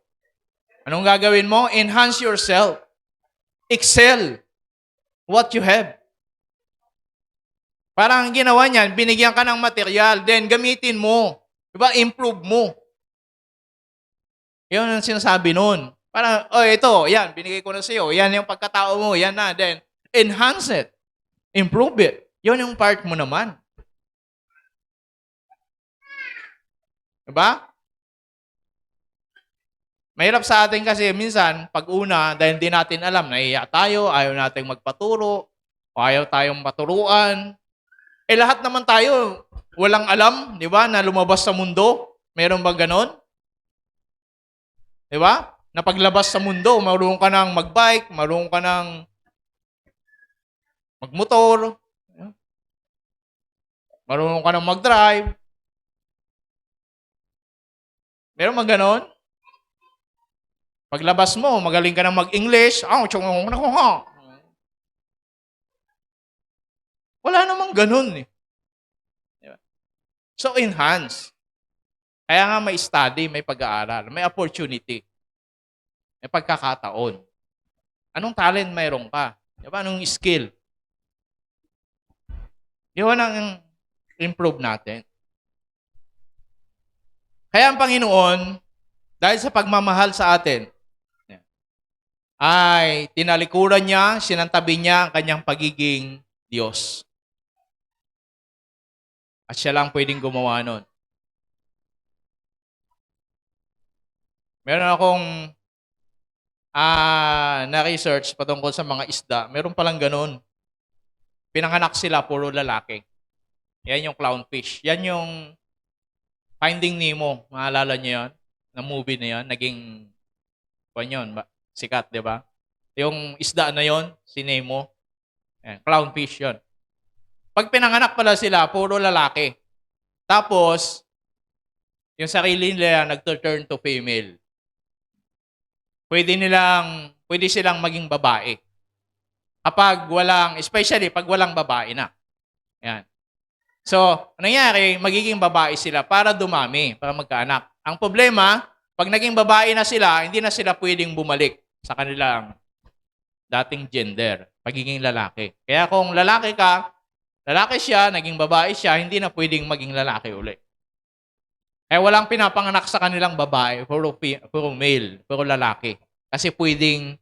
S1: Anong gagawin mo? Enhance yourself. Excel what you have. Parang ginawa niyan, binigyan ka ng material, then gamitin mo. Diba? Improve mo. Yun ang sinasabi nun. Parang, ito, yan, binigay ko na sa'yo. Yan yung pagkatao mo, yan na. Then, enhance it. Improve it. Yun yung part mo naman. Diba? Mahirap sa atin kasi minsan, pag una, dahil hindi natin alam, nahiya tayo, ayaw nating magpaturo, o ayaw tayong maturuan. Lahat naman tayo, walang alam, di ba, na lumabas sa mundo. Meron bang ganon? Di ba? Na paglabas sa mundo, marunong ka ng magbike, marunong ka ng magmotor, marunong ka ng mag-drive. Meron bang ganon? Paglabas mo, magaling ka na mag-English. Wala namang ganun eh. Diba? So, enhance. Kaya nga may study, may pag-aaral, may opportunity, may pagkakataon. Anong talent mayroon ka? Diba? Anong skill? Yun ang improve natin. Kaya ang Panginoon, dahil sa pagmamahal sa atin, ay tinalikuran niya, sinantabi niya ang kanyang pagiging Diyos. At siya lang pwedeng gumawa nun. Meron akong na-research patungkol sa mga isda. Meron palang ganun. pinanganak sila, puro lalaki. Yan yung clownfish. Yan yung Finding Nemo. Maalala niyo yun? Na movie na yun. Naging, yun, sikat, di ba? Yung isda na yon, si Nemo. Yan, clownfish yon. Pag pinanganak pala sila, puro lalaki. Tapos, yung sarili nila nag-turn to female. Pwede silang maging babae. Especially pag walang babae na. Yan. So, nangyari, magiging babae sila para dumami, para magkaanak. Ang problema, pag naging babae na sila, hindi na sila pwedeng bumalik sa kanilang dating gender, pagiging lalaki. Kaya kung lalaki siya, naging babae siya, hindi na pwedeng maging lalaki uli. Kaya walang pinapanganak sa kanilang babae, puro male, puro lalaki. Kasi pwedeng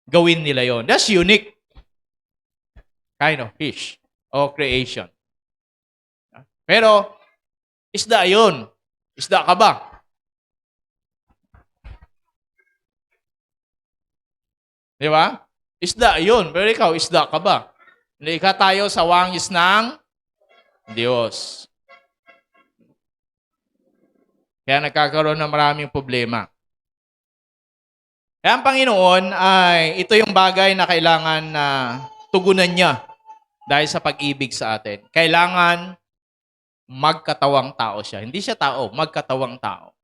S1: gawin nila yon. That's unique kind of fish o creation. Pero, isda yun. Isda ka ba? Di ba? Isda yun. Pero ikaw, isda ka ba? Hindi ka tayo sa wangis ng Diyos. Kaya nagkakaroon ng maraming problema. Kaya ang Panginoon ay ito yung bagay na kailangan na tugunan niya dahil sa pag-ibig sa atin. Kailangan magkatawang tao siya. Hindi siya tao, magkatawang tao.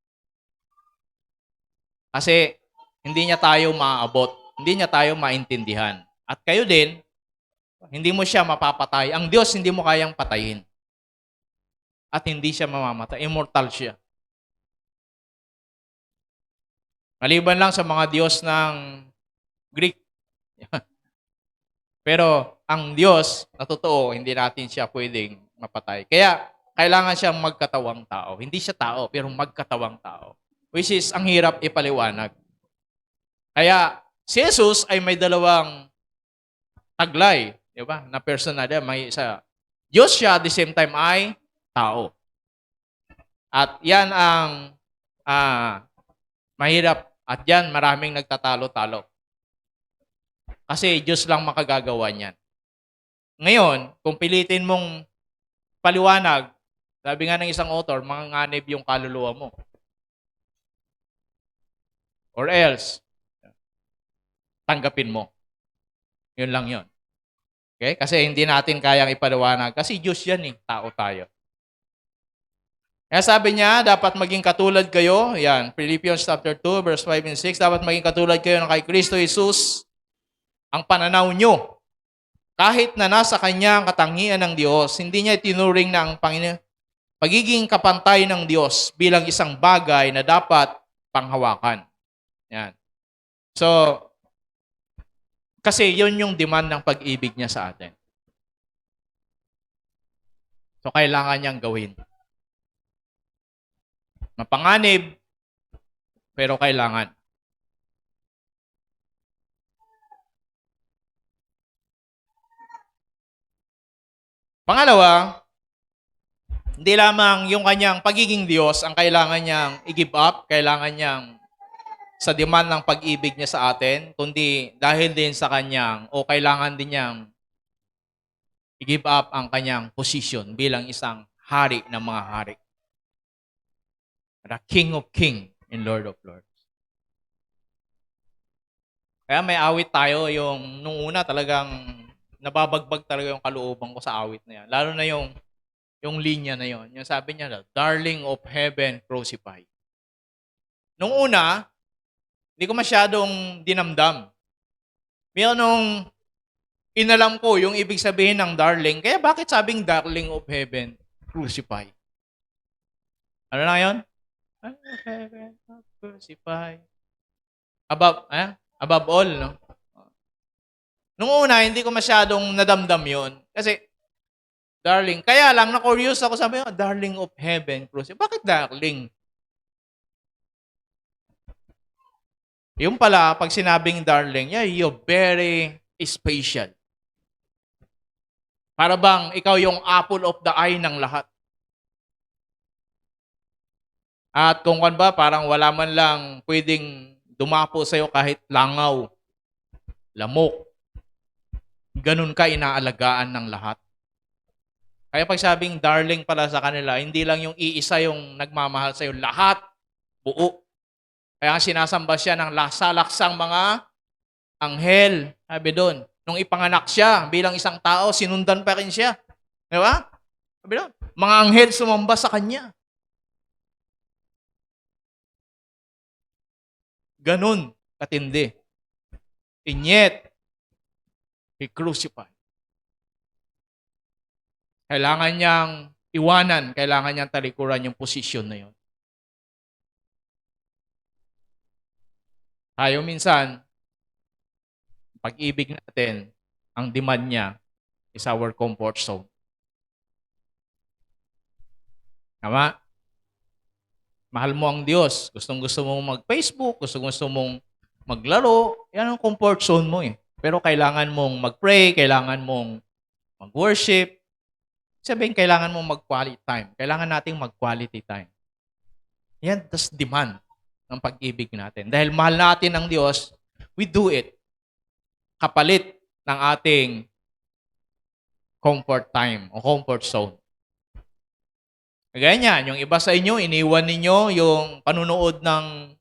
S1: Kasi hindi niya tayo maaabot, hindi niya tayo maintindihan. At kayo din, hindi mo siya mapapatay. Ang Diyos hindi mo kayang patayin. At hindi siya mamamatay. Immortal siya. Maliban lang sa mga Diyos ng Greek. Pero ang Diyos na totoo, hindi natin siya pwedeng mapatay. Kaya kailangan siyang magkatawang tao. Hindi siya tao, pero magkatawang tao. Which is, ang hirap ipaliwanag. Kaya si Jesus ay may dalawang taglay, di ba? Na personalidad, may isa. Diyos siya, at the same time ay tao. At yan ang mahirap. At yan, maraming nagtatalo-talo. Kasi Diyos lang makagagawa niyan. Ngayon, kung pilitin mong paliwanag, sabi nga ng isang author, manganganib yung kaluluwa mo. Or else, tanggapin mo. Yun lang yun. Okay? Kasi hindi natin kayang ipaliwanag. Kasi Diyos yan eh, tao tayo. Kaya sabi niya, dapat maging katulad kayo. Yan, Philippians chapter 2, verse 5 and 6. Dapat maging katulad kayo ng kay Kristo Jesus. Ang pananaw nyo, kahit na nasa kanya ang katangian ng Diyos, hindi niya itinuring na ang pagiging kapantay ng Diyos bilang isang bagay na dapat panghawakan. Yan. So, kasi yun yung demand ng pag-ibig niya sa atin. So, kailangan niyang gawin. Mapanganib, pero kailangan. Pangalawa, hindi lamang yung kanyang pagiging Diyos ang kailangan niyang i-give up, kailangan niyang sa demand ng pag-ibig niya sa atin, kundi dahil din sa kanyang o kailangan din niyang i-give up ang kanyang position bilang isang hari ng mga hari. The King of Kings and Lord of Lords. Kaya may awit tayo yung nung una talagang nababagbag talaga yung kalooban ko sa awit na yan. Lalo na yung linya na yon. Yung sabi niya, Darling of Heaven, Crucify. Nung una, hindi ko masyadong dinamdam. Pero nung inalam ko yung ibig sabihin ng darling, kaya bakit sabing Darling of Heaven, Crucify? Ano na yon? Heaven, crucify. Above all, no? Nung una, hindi ko masyadong nadamdam yon. Kasi, darling. Kaya lang, na-curious ako, sabi ko, Darling of Heaven, crucify. Bakit darling? Yung pala, pag sinabing darling, yeah, you're very special. Para bang ikaw yung apple of the eye ng lahat. At kung kan ba, parang wala man lang pwedeng dumapo sa'yo kahit langaw, lamok, ganun ka inaalagaan ng lahat. Kaya pag sabing darling pala sa kanila, hindi lang yung iisa yung nagmamahal sa'yo, lahat, buo. Kaya sinasamba siya ng lasalaksang mga anghel. Sabi doon, nung ipanganak siya bilang isang tao, sinundan pa rin siya. Di ba? Sabi doon, mga anghel sumamba sa kanya. Ganun katindi. And yet, he crucified. Kailangan niyang iwanan, kailangan niyang talikuran yung posisyon na yun. Tayo minsan, pag-ibig natin, ang demand niya is our comfort zone. Tama? Mahal mo ang Diyos. Gustong-gusto mong mag-Facebook, gustong-gusto mong maglaro, yan ang comfort zone mo eh. Pero kailangan mong mag-pray, kailangan mong mag-worship. Sabihin, kailangan mong mag-quality time. Kailangan nating mag-quality time. Yan, that's demand ng pag-ibig natin. Dahil mahal natin ang Diyos, we do it. Kapalit ng ating comfort time o comfort zone. Kagaya niyan, yung iba sa inyo, iniwan ninyo yung panunood ng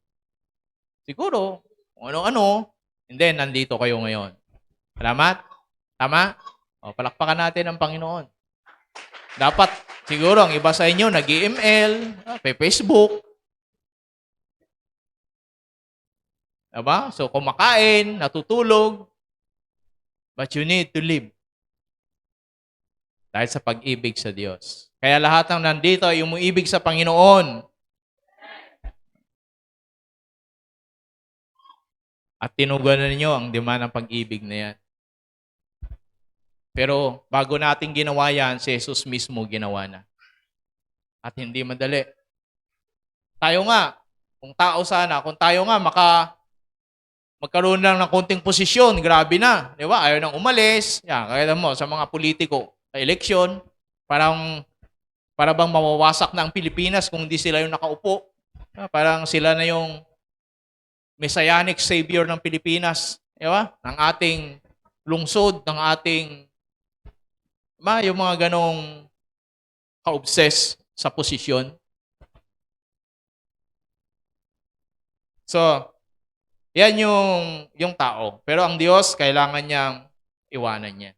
S1: siguro, kung ano-ano, and then nandito kayo ngayon. Salamat? Tama? O, palakpakan natin ang Panginoon. Dapat, siguro, ang iba sa inyo, nag-email, Facebook. Diba? So, kumakain, natutulog, but you need to live. Dahil sa pag-ibig sa Diyos. Kaya lahat ng nandito ay umuibig sa Panginoon. At tinugunan ninyo ang demand ng pag-ibig na yan. Pero bago natin ginawa yan, si Jesus mismo ginawa na. At hindi madali. Tayo nga, kung tao sana, kung tayo nga magkaroon lang ng konting posisyon, grabe na. Di ba? Ayaw nang umalis. Yan, kaya mo, sa mga politiko, sa eleksyon, para bang mawawasak na ang Pilipinas kung hindi sila yung nakaupo. Parang sila na yung messianic savior ng Pilipinas. Di ba? Ng ating lungsod, ng ating yung mga ganong ka-obsess sa posisyon. So, yan yung tao. Pero ang Diyos, kailangan niyang iwanan niya.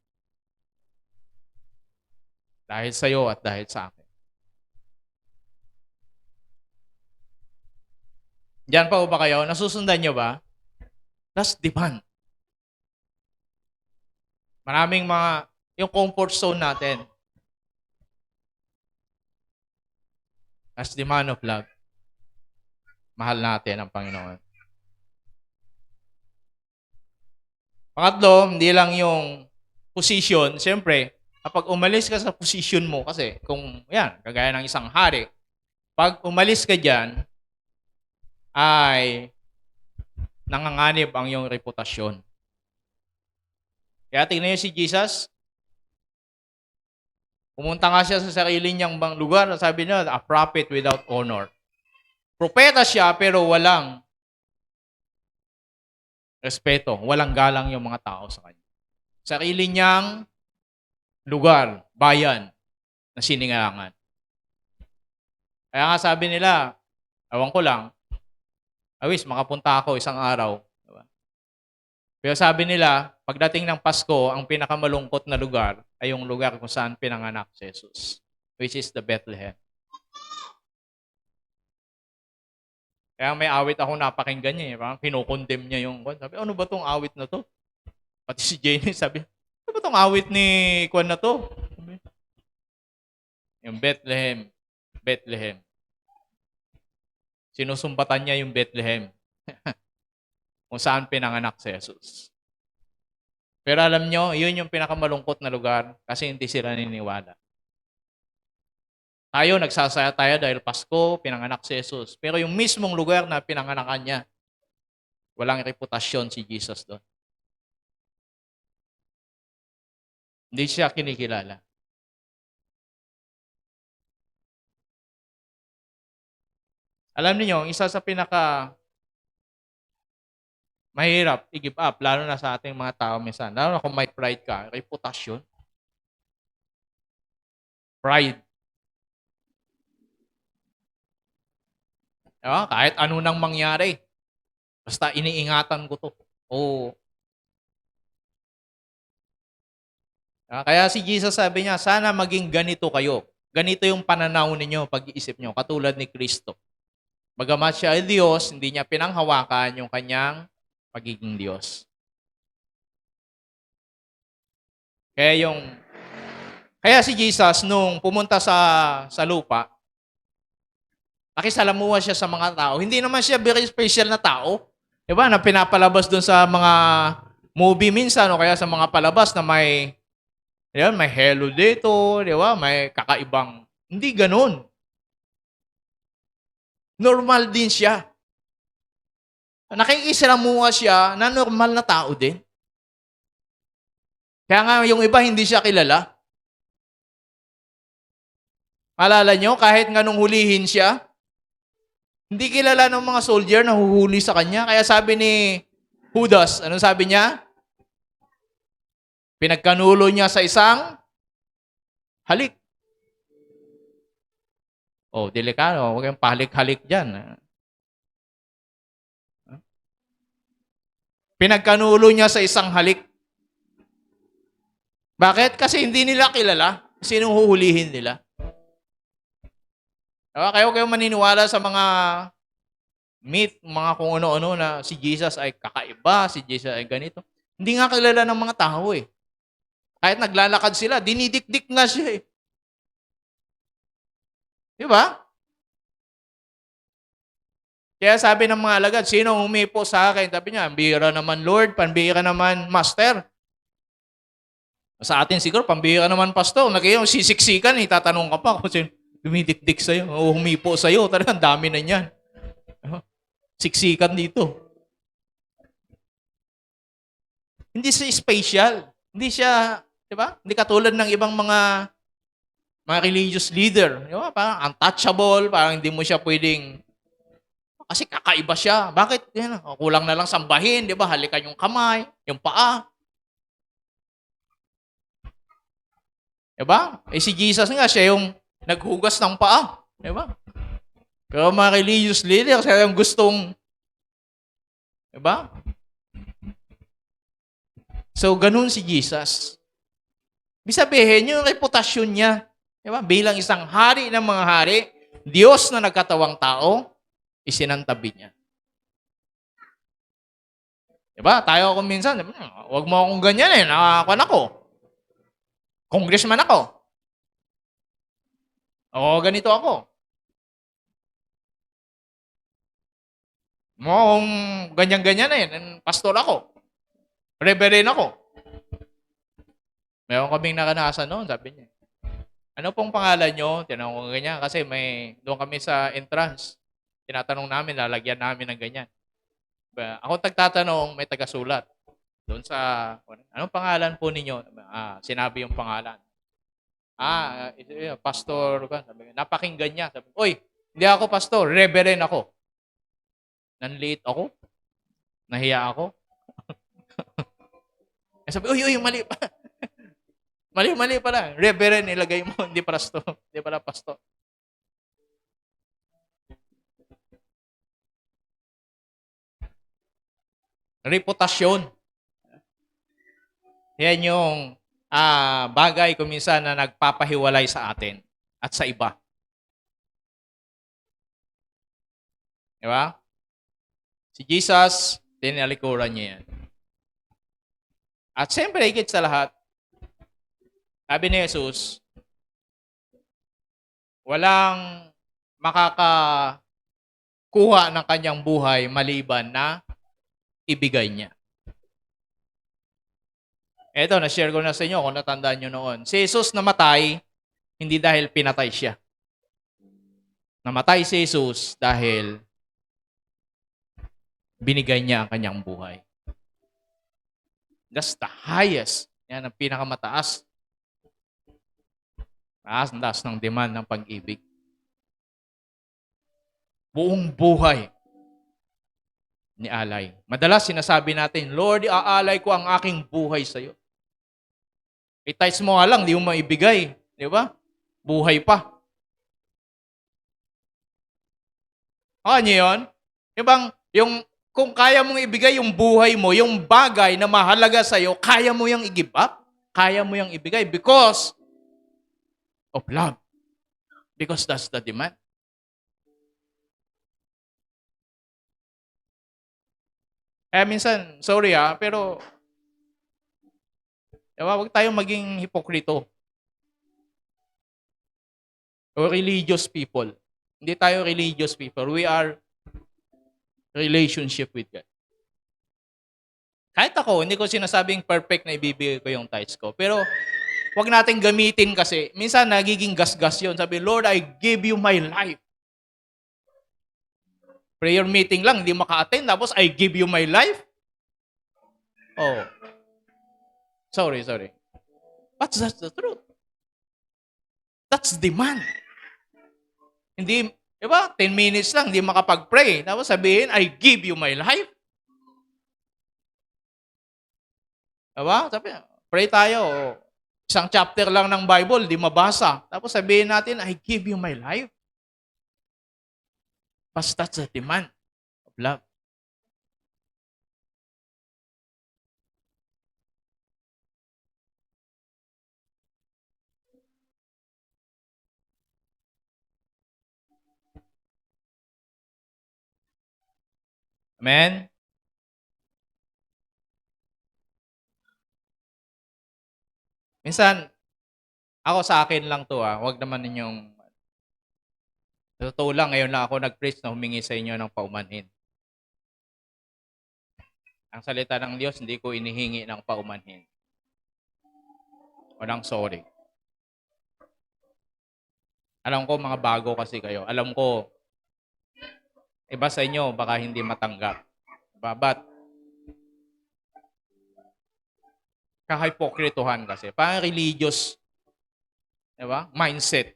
S1: Dahil sa iyo at dahil sa akin. Diyan pa ba kayo? Nasusundan niyo ba? That's demand. Maraming yung comfort zone natin. That's demand of love. Mahal natin ang Panginoon. Pangatlo, hindi lang yung position. Siyempre, kapag umalis ka sa position mo, kasi kung yan, kagaya ng isang hari, pag umalis ka dyan, ay nanganganib ang iyong reputasyon. Kaya tingnan niyo si Jesus, pumunta nga siya sa sarili niyang lugar, sabi niya, a prophet without honor. Propeta siya, pero walang respeto, walang galang yung mga tao sa kanya. Sarili niyang lugar, bayan, na siningangan. Kaya nga sabi nila, awan ko lang, awis, makapunta ako isang araw. Diba? Pero sabi nila, pagdating ng Pasko, ang pinakamalungkot na lugar ay yung lugar kung saan pinanganak si Jesus, which is the Bethlehem. Kaya may awit ako napakinggan niya. Parang kinukondem niya yung sabi, ano ba tong awit na to? Pati si Jenny sabi, ano ba tong awit ni Kwan na to? Sabi, yung Bethlehem. Bethlehem. Sinusumbatan niya yung Bethlehem. Kung saan pinanganak si Jesus. Pero alam nyo, yun yung pinakamalungkot na lugar kasi hindi sila niniwala. Tayo, nagsasaya tayo dahil Pasko, pinanganak si Jesus. Pero yung mismong lugar na pinanganakan niya, walang reputasyon si Jesus doon. Hindi siya kinikilala. Alam niyo, isa sa mahirap i-give up, lalo na sa ating mga tao minsan. Lalo na kung may pride ka, reputasyon, pride. Diba? Kahit ano nang mangyari, basta iniingatan ko to. Oo. Kaya si Jesus sabi niya, sana maging ganito kayo. Ganito yung pananaw ninyo, pag-iisip nyo, katulad ni Kristo. Bagamat siya ay Diyos, hindi niya pinanghawakan yung kanyang pagiging Diyos. Kaya si Jesus nung pumunta sa lupa, nakisalamuha siya sa mga tao. Hindi naman siya very special na tao. 'Di ba? Na pinapalabas doon sa mga movie minsan o kaya sa mga palabas na may hello dito, 'di ba? May kakaibang. Hindi ganoon. Normal din siya. Nakikisalamuha siya na normal na tao din. Kaya nga yung iba hindi siya kilala. Alala nyo, kahit nga nung hulihin siya, hindi kilala ng mga soldier na huhuli sa kanya. Kaya sabi ni Judas, anong sabi niya? Pinagkanulo niya sa isang halik. Oh, delikado. Huwag kang pahalik-halik dyan. Pinagkanulo niya sa isang halik. Bakit? Kasi hindi nila kilala sinong huhulihin nila. Kayo maniniwala sa mga myth, mga kung ano-ano na si Jesus ay kakaiba, si Jesus ay ganito. Hindi nga kilala ng mga tao eh. Kahit naglalakad sila, dinidikdik nga siya eh. Di ba? Kaya sabi ng mga alagad, sino humipo sa akin? Sabi niya, pambihira naman Lord, pambihira naman Master. Sa atin siguro, pambihira naman Pastor. Nagayong sisiksikan, itatanong ka pa kung sino dumidikdik sa'yo o humipo sa'yo. Talagang dami na niyan. Siksikan dito. Hindi siya special. Hindi siya, di ba? Hindi katulad ng ibang mga religious leader. Di ba? Parang untouchable, parang hindi mo siya pwedeng, kasi kakaiba siya. Bakit? Yan, kulang na lang sambahin, di ba? Halikan yung kamay, yung paa. Di ba? Si Jesus nga, siya yung naghugas ng paa. Di ba? Pero mga religious leader, siya yung gustong, di ba? So, ganun si Jesus. Ibig sabihin, yung reputasyon niya, di ba? Bilang isang hari ng mga hari, Diyos na nagkatawang tao, isinantabi niya. Di ba? Tayo ako minsan, wag mo akong ganyan eh, nakakuan ako. Congressman ako. O, ganito ako. Mo ganyan-ganyan eh, pastor ako. Reverend ako. Meron kaming naranasan noon, sabi niya. Ano pong pangalan nyo? Tinanong ko ganyan kasi doon kami sa entrance. Tinatanong namin, lalagyan namin ng ganyan. Ako tagtatanong, may tagasulat. Doon sa, anong pangalan po ninyo? Sinabi yung pangalan. Pastor. Sabi, napakinggan niya. Sabi, oy, hindi ako pastor, reverend ako. Nanliit ako. Nahiya ako. Sabi, uy, mali pa. Mali pala. Reverend, ilagay mo. Hindi pastor. Hindi pala pastor. Reputasyon. Yan yung bagay kuminsan na nagpapahiwalay sa atin at sa iba. Di ba? Si Jesus, tinalikuran niya yan. At siyempre, higit sa lahat, sabi ni Jesus, walang makakakuha ng kanyang buhay maliban na ibigay niya. Eto, na-share ko na sa inyo kung natandaan nyo noon. Si Jesus namatay, hindi dahil pinatay siya. Namatay si Jesus dahil binigay niya ang kanyang buhay. That's the highest. Yan ang pinakamataas. Taas ng demand ng pag-ibig. Buong buhay. Nialay. Madalas sinasabi natin, Lord, iaalay ko ang aking buhay sa iyo. I-tights mo nga lang, di mo maibigay. Di ba? Buhay pa. Niyo yun? Yung kung kaya mong ibigay yung buhay mo, yung bagay na mahalaga sa iyo, kaya mo yung i-give up? Kaya mo yung ibigay because of love. Because that's the demand. Minsan, sorry pero huwag tayong maging hipokrito o religious people. Hindi tayo religious people. We are relationship with God. Kahit ako, hindi ko sinasabing perfect na ibibigay ko yung tithes ko. Pero, wag natin gamitin kasi. Minsan, nagiging gasgas yun. Sabi, Lord, I give you my life. Prayer meeting lang, hindi maka-attend. Tapos, I give you my life. Oh. Sorry. But that's the truth. That's demand. Hindi, diba? 10 minutes lang, hindi makapag-pray. Tapos sabihin, I give you my life. Diba? Sabi, pray tayo. Isang chapter lang ng Bible, di mabasa. Tapos sabihin natin, I give you my life. But that's the demand of love. Amen? Minsan, ako sa akin lang to Huwag naman ninyong, sa totoo lang, ngayon lang ako nag-preach na humingi sa inyo ng paumanhin. Ang salita ng Diyos, hindi ko inihingi ng paumanhin. O ng sorry. Alam ko, mga bago kasi kayo. Alam ko, iba sa inyo, baka hindi matanggap. But, kahipokrituhan kasi. Parang religious, diba? Mindset.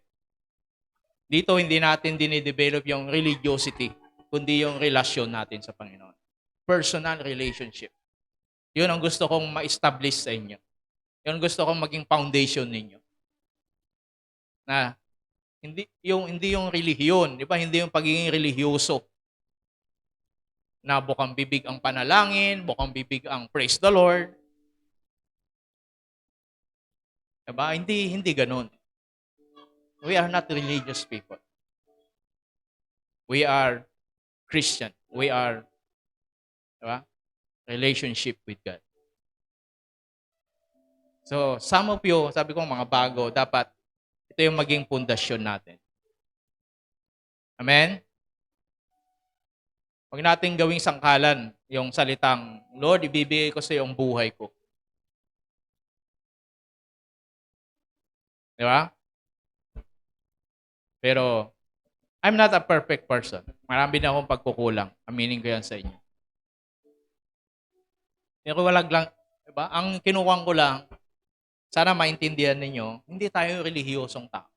S1: Dito, hindi natin dinidevelop yung religiosity, kundi yung relasyon natin sa Panginoon. Personal relationship. Yun ang gusto kong ma-establish sa inyo. Yun ang gusto kong maging foundation ninyo. Na, hindi yung relihiyon, di ba? Hindi yung pagiging religyoso. Na bukang bibig ang panalangin, bukang bibig ang praise the Lord. Diba? Hindi ganun. We are not religious people. We are Christian. We are, diba? Relationship with God. So, some of you, sabi ko mga bago, dapat ito yung maging pundasyon natin. Amen? Huwag natin gawing sangkalan yung salitang, Lord, ibibigay ko sa iyo ang buhay ko. Di ba? Pero, I'm not a perfect person. Marami na akong pagkukulang. Aminin ko yan sa inyo. Pero walang lang, di ba? Ang kinukuha ko lang, sana maintindihan ninyo, hindi tayo relihiyosong tao.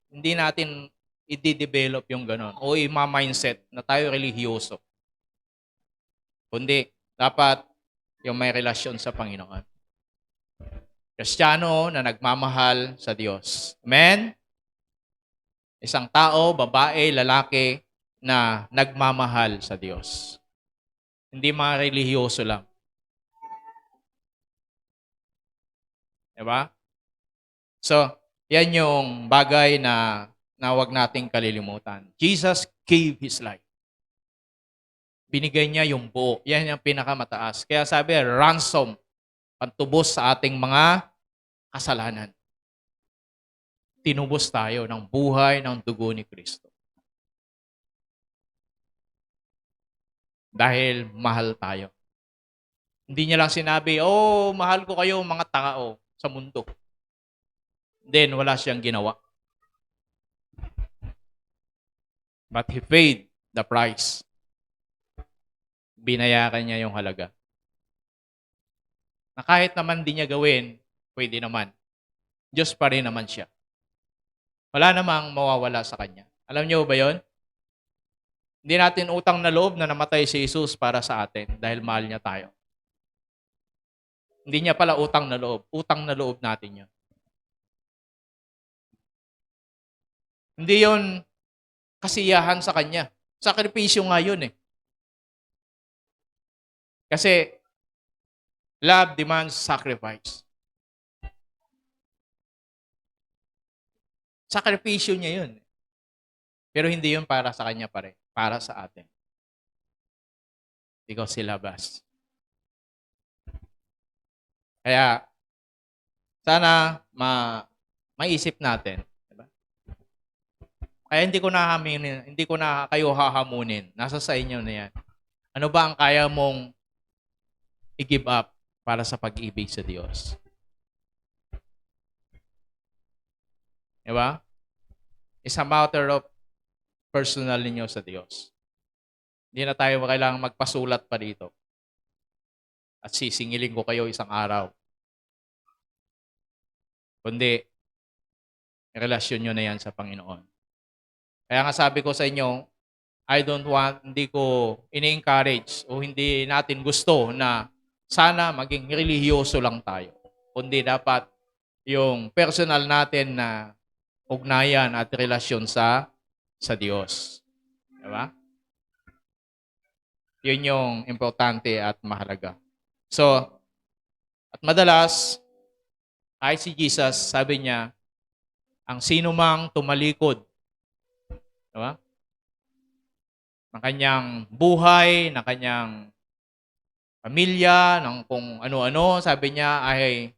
S1: Hindi natin i-develop yung gano'n o i-mindset na tayo relihiyoso. Kundi, dapat yung may relasyon sa Panginoon. Kristiyano na nagmamahal sa Diyos. Amen? Isang tao, babae, lalaki na nagmamahal sa Diyos. Hindi mga relihiyoso lang. Diba? So, yan yung bagay na wag nating kalilimutan. Jesus gave His life. Binigay niya yung buo. Yan yung pinakamataas. Kaya sabi, ransom, pantubos sa ating mga kasalanan. Tinubos tayo ng buhay ng dugo ni Kristo. Dahil mahal tayo. Hindi niya lang sinabi, mahal ko kayo mga tao sa mundo. Then, wala siyang ginawa. But He paid the price. Binayaran niya yung halaga. Na kahit naman di niya gawin, pwede naman. Diyos pa rin naman siya. Wala namang mawawala sa Kanya. Alam niyo ba yon? Hindi natin utang na loob na namatay si Jesus para sa atin dahil mahal niya tayo. Hindi niya pala utang na loob. Utang na loob natin yun. Hindi yun kasiyahan sa kanya. Sakripisyo nga yun eh. Kasi love demands sacrifice. Sakripisyo niya yun. Pero hindi yun para sa kanya pare. Para sa atin. Because he loves us. Kaya, sana maisip natin. Diba? Kaya hindi ko na kayo hahamunin. Nasa sa inyo na yan. Ano ba ang kaya mong i-give up para sa pag-ibig sa Diyos? Diba? It's a matter of personal ninyo sa Diyos. Hindi na tayo kailangang magpasulat pa dito. At sisingilin ko kayo isang araw. Kundi, relasyon nyo na yan sa Panginoon. Kaya nga sabi ko sa inyo, hindi ko ini-encourage o hindi natin gusto na sana maging relihiyoso lang tayo. Kundi dapat yung personal natin na ugnayan at relasyon sa Diyos. Diba? Yun yung importante at mahalaga. So, at madalas, ay si Jesus, sabi niya, ang sino mang tumalikod, diba? Ng kanyang buhay, ng kanyang pamilya, ng kung ano-ano, sabi niya ay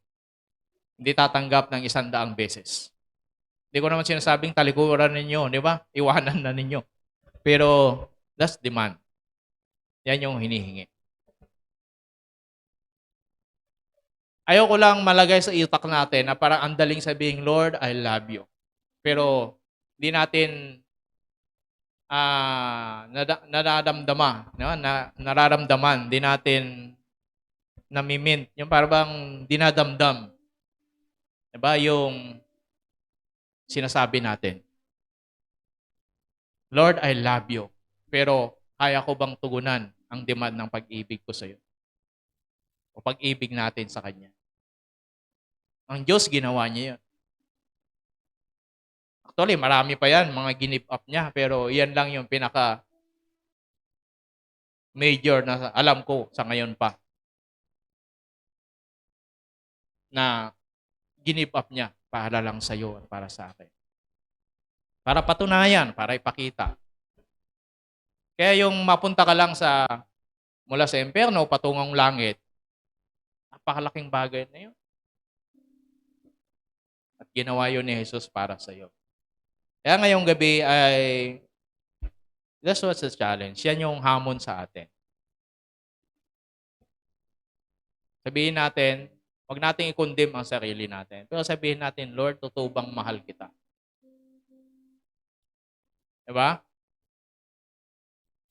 S1: hindi tatanggap ng 100 beses. Hindi ko naman sinasabing talikuran ninyo, di ba? Iwanan na ninyo. Pero that's demand. Yan yung hinihingi. Ayoko lang malagay sa itak natin na parang andaling sabihin, Lord, I love you. Pero di natin nararamdaman, di natin namimint. Yung parang dinadamdam. Diba? Yung sinasabi natin. Lord, I love you. Pero kaya ko bang tugunan ang demand ng pag-ibig ko sa iyo? O pag-ibig natin sa Kanya? Ang Diyos, ginawa niya yun. Actually, marami pa yan, mga give up niya. Pero yan lang yung pinaka major na alam ko sa ngayon pa. Na give up niya para lang sa iyo at para sa akin. Para patunayan, para ipakita. Kaya yung mapunta ka lang mula sa impyerno patungong langit, napakalaking bagay na yun. At ginawa yun ni Jesus para sa iyo. Kaya ngayong gabi ay that's what's the challenge. Yan yung hamon sa atin. Sabihin natin, huwag nating i-condemn ang sarili natin. Pero sabihin natin, Lord, totoo bang mahal kita? Diba?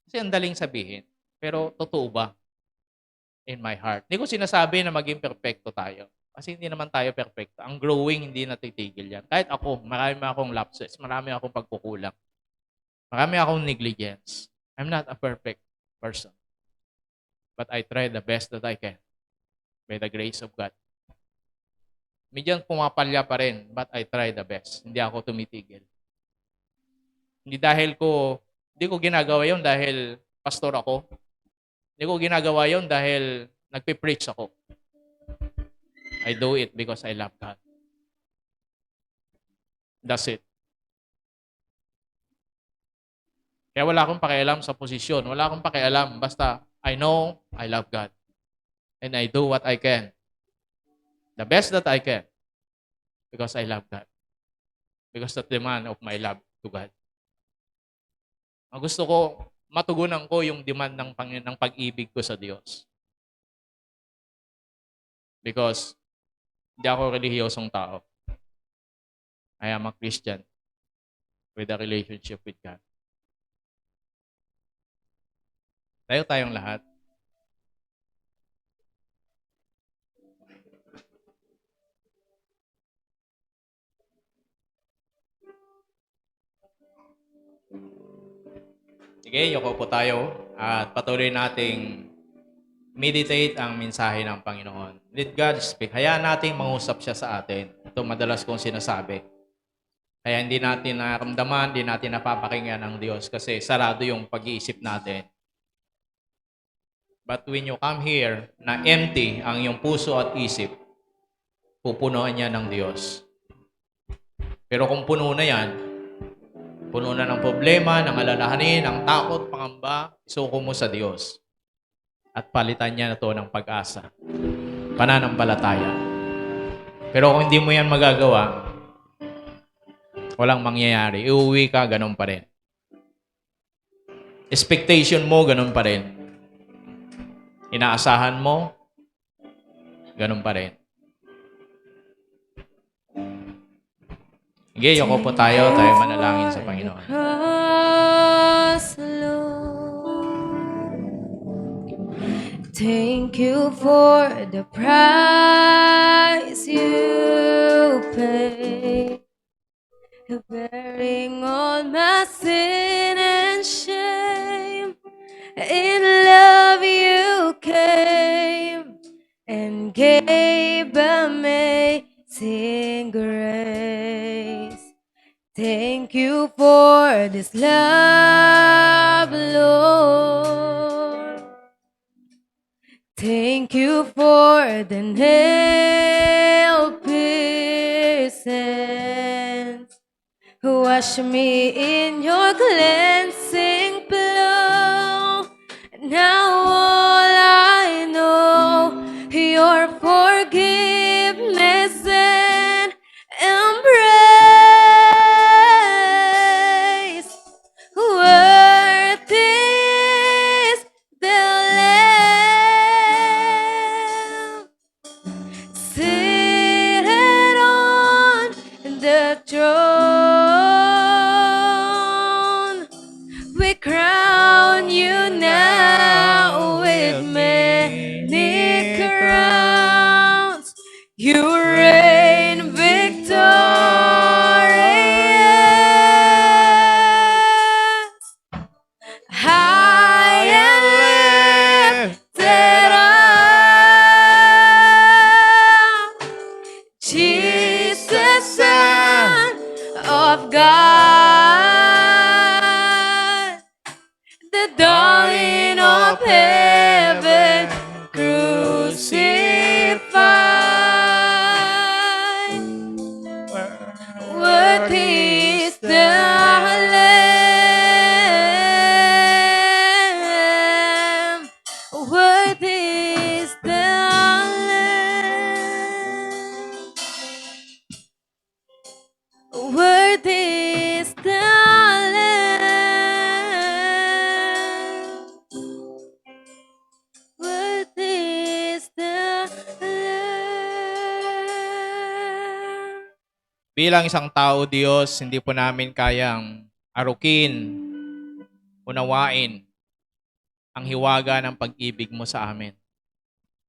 S1: Kasi ang daling sabihin. Pero totoo ba? In my heart. Hindi ko sinasabi na maging perfecto tayo. Kasi hindi naman tayo perfecto. Ang growing, hindi natitigil yan. Kahit ako, marami akong lapses, marami akong pagkukulang. Marami akong negligence. I'm not a perfect person. But I try the best that I can. By the grace of God. Medyan pumapalya pa rin, but I try the best. Hindi ako tumitigil. Hindi ko ginagawa yon dahil pastor ako. Hindi ko ginagawa yon dahil nagpe-preach ako. I do it because I love God. That's it. Kaya wala akong pakialam sa posisyon. Wala akong pakialam. Basta, I know I love God. And I do what I can. The best that I can. Because I love God. Because that's the demand of my love to God. Ang gusto ko, matugunan ko yung demand ng pag-ibig ko sa Diyos. Because hindi ako relihiyosong tao. I am a Christian with a relationship with God. Tayong lahat. Sige, yoko po tayo at patuloy nating meditate ang mensahe ng Panginoon. Let God speak. Hayaan nating mangusap siya sa atin. Ito madalas kong sinasabi. Kaya hindi natin naramdaman, hindi natin napapakinggan ang Diyos kasi sarado yung pag-iisip natin. But when you come here na empty ang iyong puso at isip, pupunuan niya ng Diyos. Pero kung puno na yan, puno na ng problema, ng alalahanin, ng takot, pangamba, isuko mo sa Diyos. At palitan niya na to ng pag-asa. Pananampalataya. Pero kung hindi mo yan magagawa, walang mangyayari. Iuwi ka, ganun pa rin. Expectation mo, ganun pa rin. Inaasahan mo, ganun pa rin. Sige, yoko po tayo manalangin sa Panginoon.
S2: Thank you for the price you paid, bearing all my sin and shame. In love you came and gave amazing grace. Thank you for this love, Lord. Thank you for the nail-pierced hands. Wash me in your cleansing flow. Now all I know, your forgiveness and embrace. Worth is the Lamb seated on the throne. We crown you now with many crowns. You reign victorious, high and lifted up. Jesus, Son of God, the darling of heaven, crucified. Worthy is the Lamb. Worthy is the Lamb. Worthy is the Lamb. Worthy is the Lamb.
S1: Bilang isang tao, Diyos, hindi po namin kayang arukin, unawain ang hiwaga ng pag-ibig mo sa amin.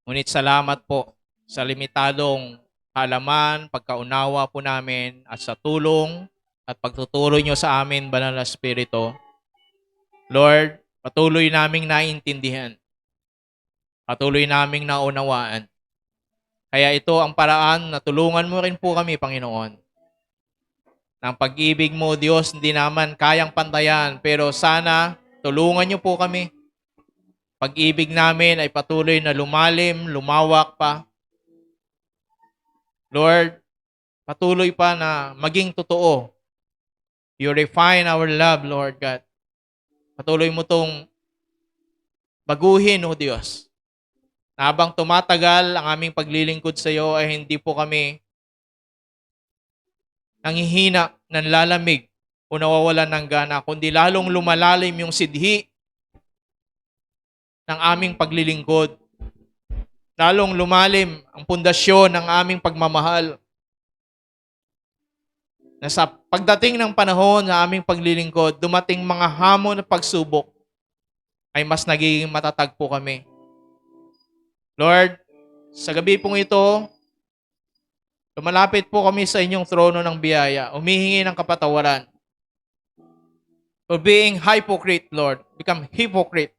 S1: Ngunit salamat po sa limitadong kaalaman, pagkaunawa po namin at sa tulong at pagtuturo nyo sa amin, Banal na Espiritu. Lord, patuloy naming naintindihan. Patuloy naming naunawaan. Kaya ito ang paraan na tulungan mo rin po kami, Panginoon. Ng pag-ibig mo, Diyos, hindi naman kayang pantayan, pero sana tulungan niyo po kami. Pag-ibig namin ay patuloy na lumalim, lumawak pa. Lord, patuloy pa na maging totoo. You refine our love, Lord God. Patuloy mo tong baguhin, O Diyos. Na habang tumatagal ang aming paglilingkod sa iyo ay hindi po kami nanghihina, nanlalamig o nawawalan ng gana, kundi lalong lumalalim yung sidhi ng aming paglilingkod. Lalong lumalim ang pundasyon ng aming pagmamahal. Na sa pagdating ng panahon sa aming paglilingkod, dumating mga hamon at pagsubok, ay mas nagiging matatag po kami. Lord, sa gabi pong ito, lumalapit po kami sa inyong trono ng biyaya, humihingi ng kapatawaran. for being hypocrite, Lord. Become hypocrite.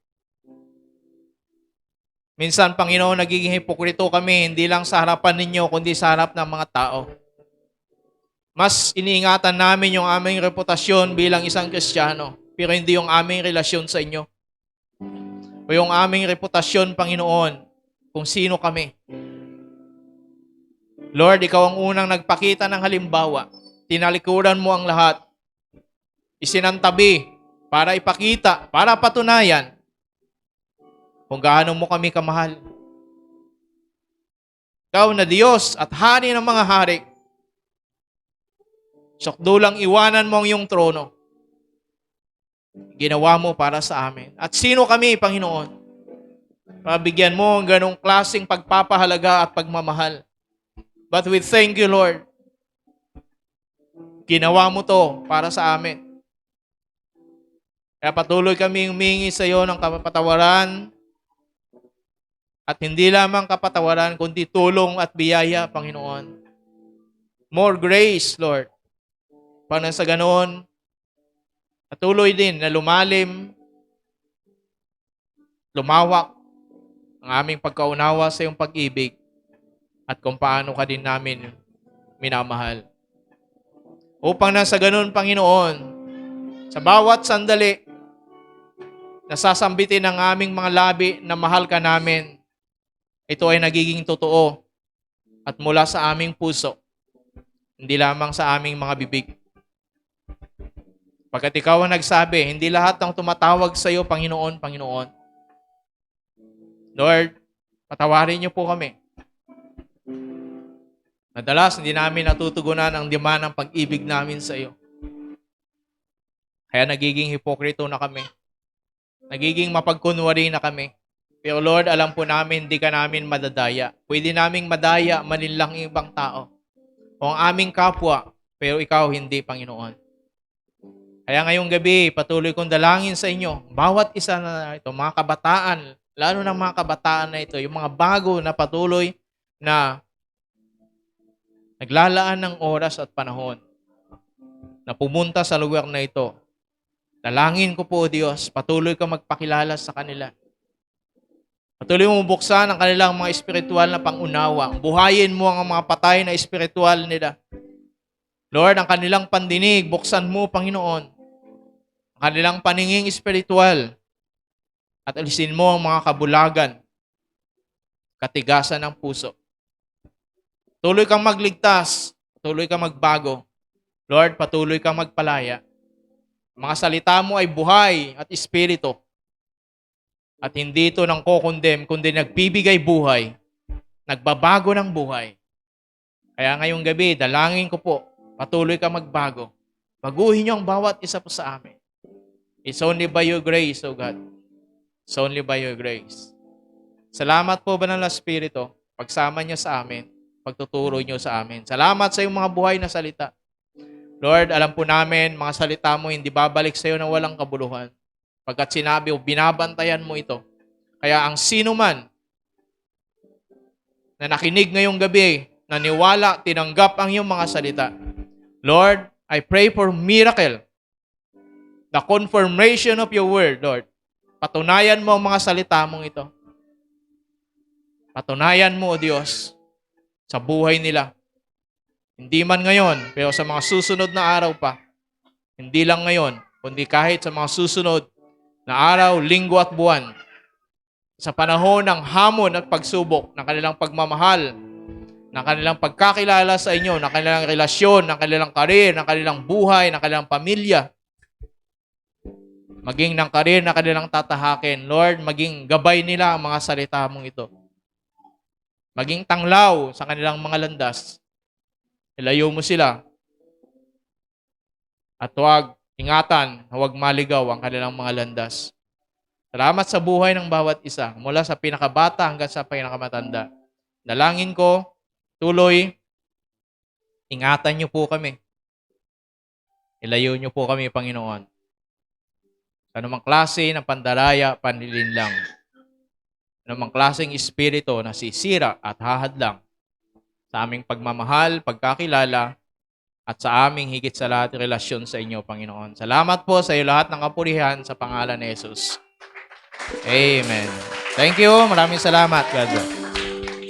S1: Minsan, Panginoon, nagiging hipokrito kami, hindi lang sa harapan ninyo, kundi sa harap ng mga tao. Mas iniingatan namin yung aming reputasyon bilang isang Kristiyano, pero hindi yung aming relasyon sa inyo. O yung aming reputasyon, Panginoon, kung sino kami. Lord, Ikaw ang unang nagpakita ng halimbawa. Tinalikuran mo ang lahat. Isinantabi para ipakita, para patunayan kung gaano mo kami kamahal. Ikaw na Diyos at Hari ng mga hari. Sakdulang iwanan mo ang iyong trono. Ginawa mo para sa amin. At sino kami, Panginoon? Pabigyan mo ang ganong klaseng pagpapahalaga at pagmamahal. But we thank you, Lord. Ginawa mo to para sa amin. Kaya patuloy kami humingi sa iyo ng kapatawaran. At hindi lamang kapatawaran, kundi tulong at biyaya, Panginoon. More grace, Lord. Para sa ganoon, patuloy din na lumalim, lumawak ang aming pagkaunawa sa iyong pag-ibig at kung paano ka din namin minamahal. Upang na sa ganoon, Panginoon, sa bawat sandali, nasasambitin ang aming mga labi na mahal ka namin, ito ay nagiging totoo at mula sa aming puso, hindi lamang sa aming mga bibig. Pagkat ikaw ang nagsabi, hindi lahat ng tumatawag sa iyo, Panginoon, Panginoon. Lord, patawarin niyo po kami. Madalas, hindi namin natutugunan ang demand ng pag-ibig namin sa iyo. Kaya nagiging hipokrito na kami. Nagiging mapagkunwari na kami. Pero Lord, alam po namin, hindi ka namin madadaya. Pwede naming madaya manilang ibang tao. O ang aming kapwa, pero ikaw hindi, Panginoon. Kaya ngayong gabi, patuloy kong dalangin sa inyo, bawat isa na ito, mga kabataan, lalo ng mga kabataan na ito, yung mga bago na patuloy na naglalaan ng oras at panahon na pumunta sa lugar na ito. Dalangin ko po, Diyos, patuloy ka magpakilala sa kanila. Patuloy mo buksan ang kanilang mga espiritual na pangunawa. Buhayin mo ang mga patay na espiritual nila. Lord, ang kanilang pandinig, buksan mo, Panginoon. Ang kanilang paninging espiritual. At alisin mo ang mga kabulagan, katigasan ng puso. Tuloy kang magligtas. Patuloy kang magbago. Lord, patuloy kang magpalaya. Mga salita mo ay buhay at espiritu. At hindi ito nang kokondem, kundi nagbibigay buhay. Nagbabago ng buhay. Kaya ngayong gabi, dalangin ko po, patuloy ka magbago. Baguhin niyo ang bawat isa po sa amin. It's only by your grace, O God. It's only by your grace. Salamat po, Banal na Espiritu, pagsama niyo sa amin, pagtuturo niyo sa amin. Salamat sa iyong mga buhay na salita. Lord, alam po namin, mga salita mo hindi babalik sa iyo na walang kabuluhan. Pagkat sinabi o binabantayan mo ito. Kaya ang sino man na nakinig ngayong gabi, naniwala, tinanggap ang iyong mga salita. Lord, I pray for miracle. The confirmation of your word, Lord. Patunayan mo ang mga salita mong ito. Patunayan mo, O Diyos, sa buhay nila. Hindi man ngayon, pero sa mga susunod na araw pa. Hindi lang ngayon, kundi kahit sa mga susunod na araw, linggo at buwan. Sa panahon ng hamon at pagsubok ng kanilang pagmamahal, ng kanilang pagkakilala sa inyo, ng kanilang relasyon, ng kanilang karir, ng kanilang buhay, ng kanilang pamilya, maging ng karir na kanilang tatahakin. Lord, maging gabay nila ang mga salita mong ito. Maging tanglaw sa kanilang mga landas. Ilayo mo sila. At ingatan, huwag maligaw ang kanilang mga landas. Salamat sa buhay ng bawat isa, mula sa pinakabata hanggang sa pinakamatanda. Dalangin ko, tuloy, ingatan niyo po kami. Ilayo niyo po kami, Panginoon. Sa anumang klase ng pandaraya, panlilinlang. Anumang klaseng espiritu na sisira at hahadlang sa aming pagmamahal, pagkakilala, at sa aming higit sa lahat relasyon sa inyo, Panginoon. Salamat po sa iyo lahat ng kapurihan sa pangalan ni Jesus. Amen. Thank you. Maraming salamat. God bless.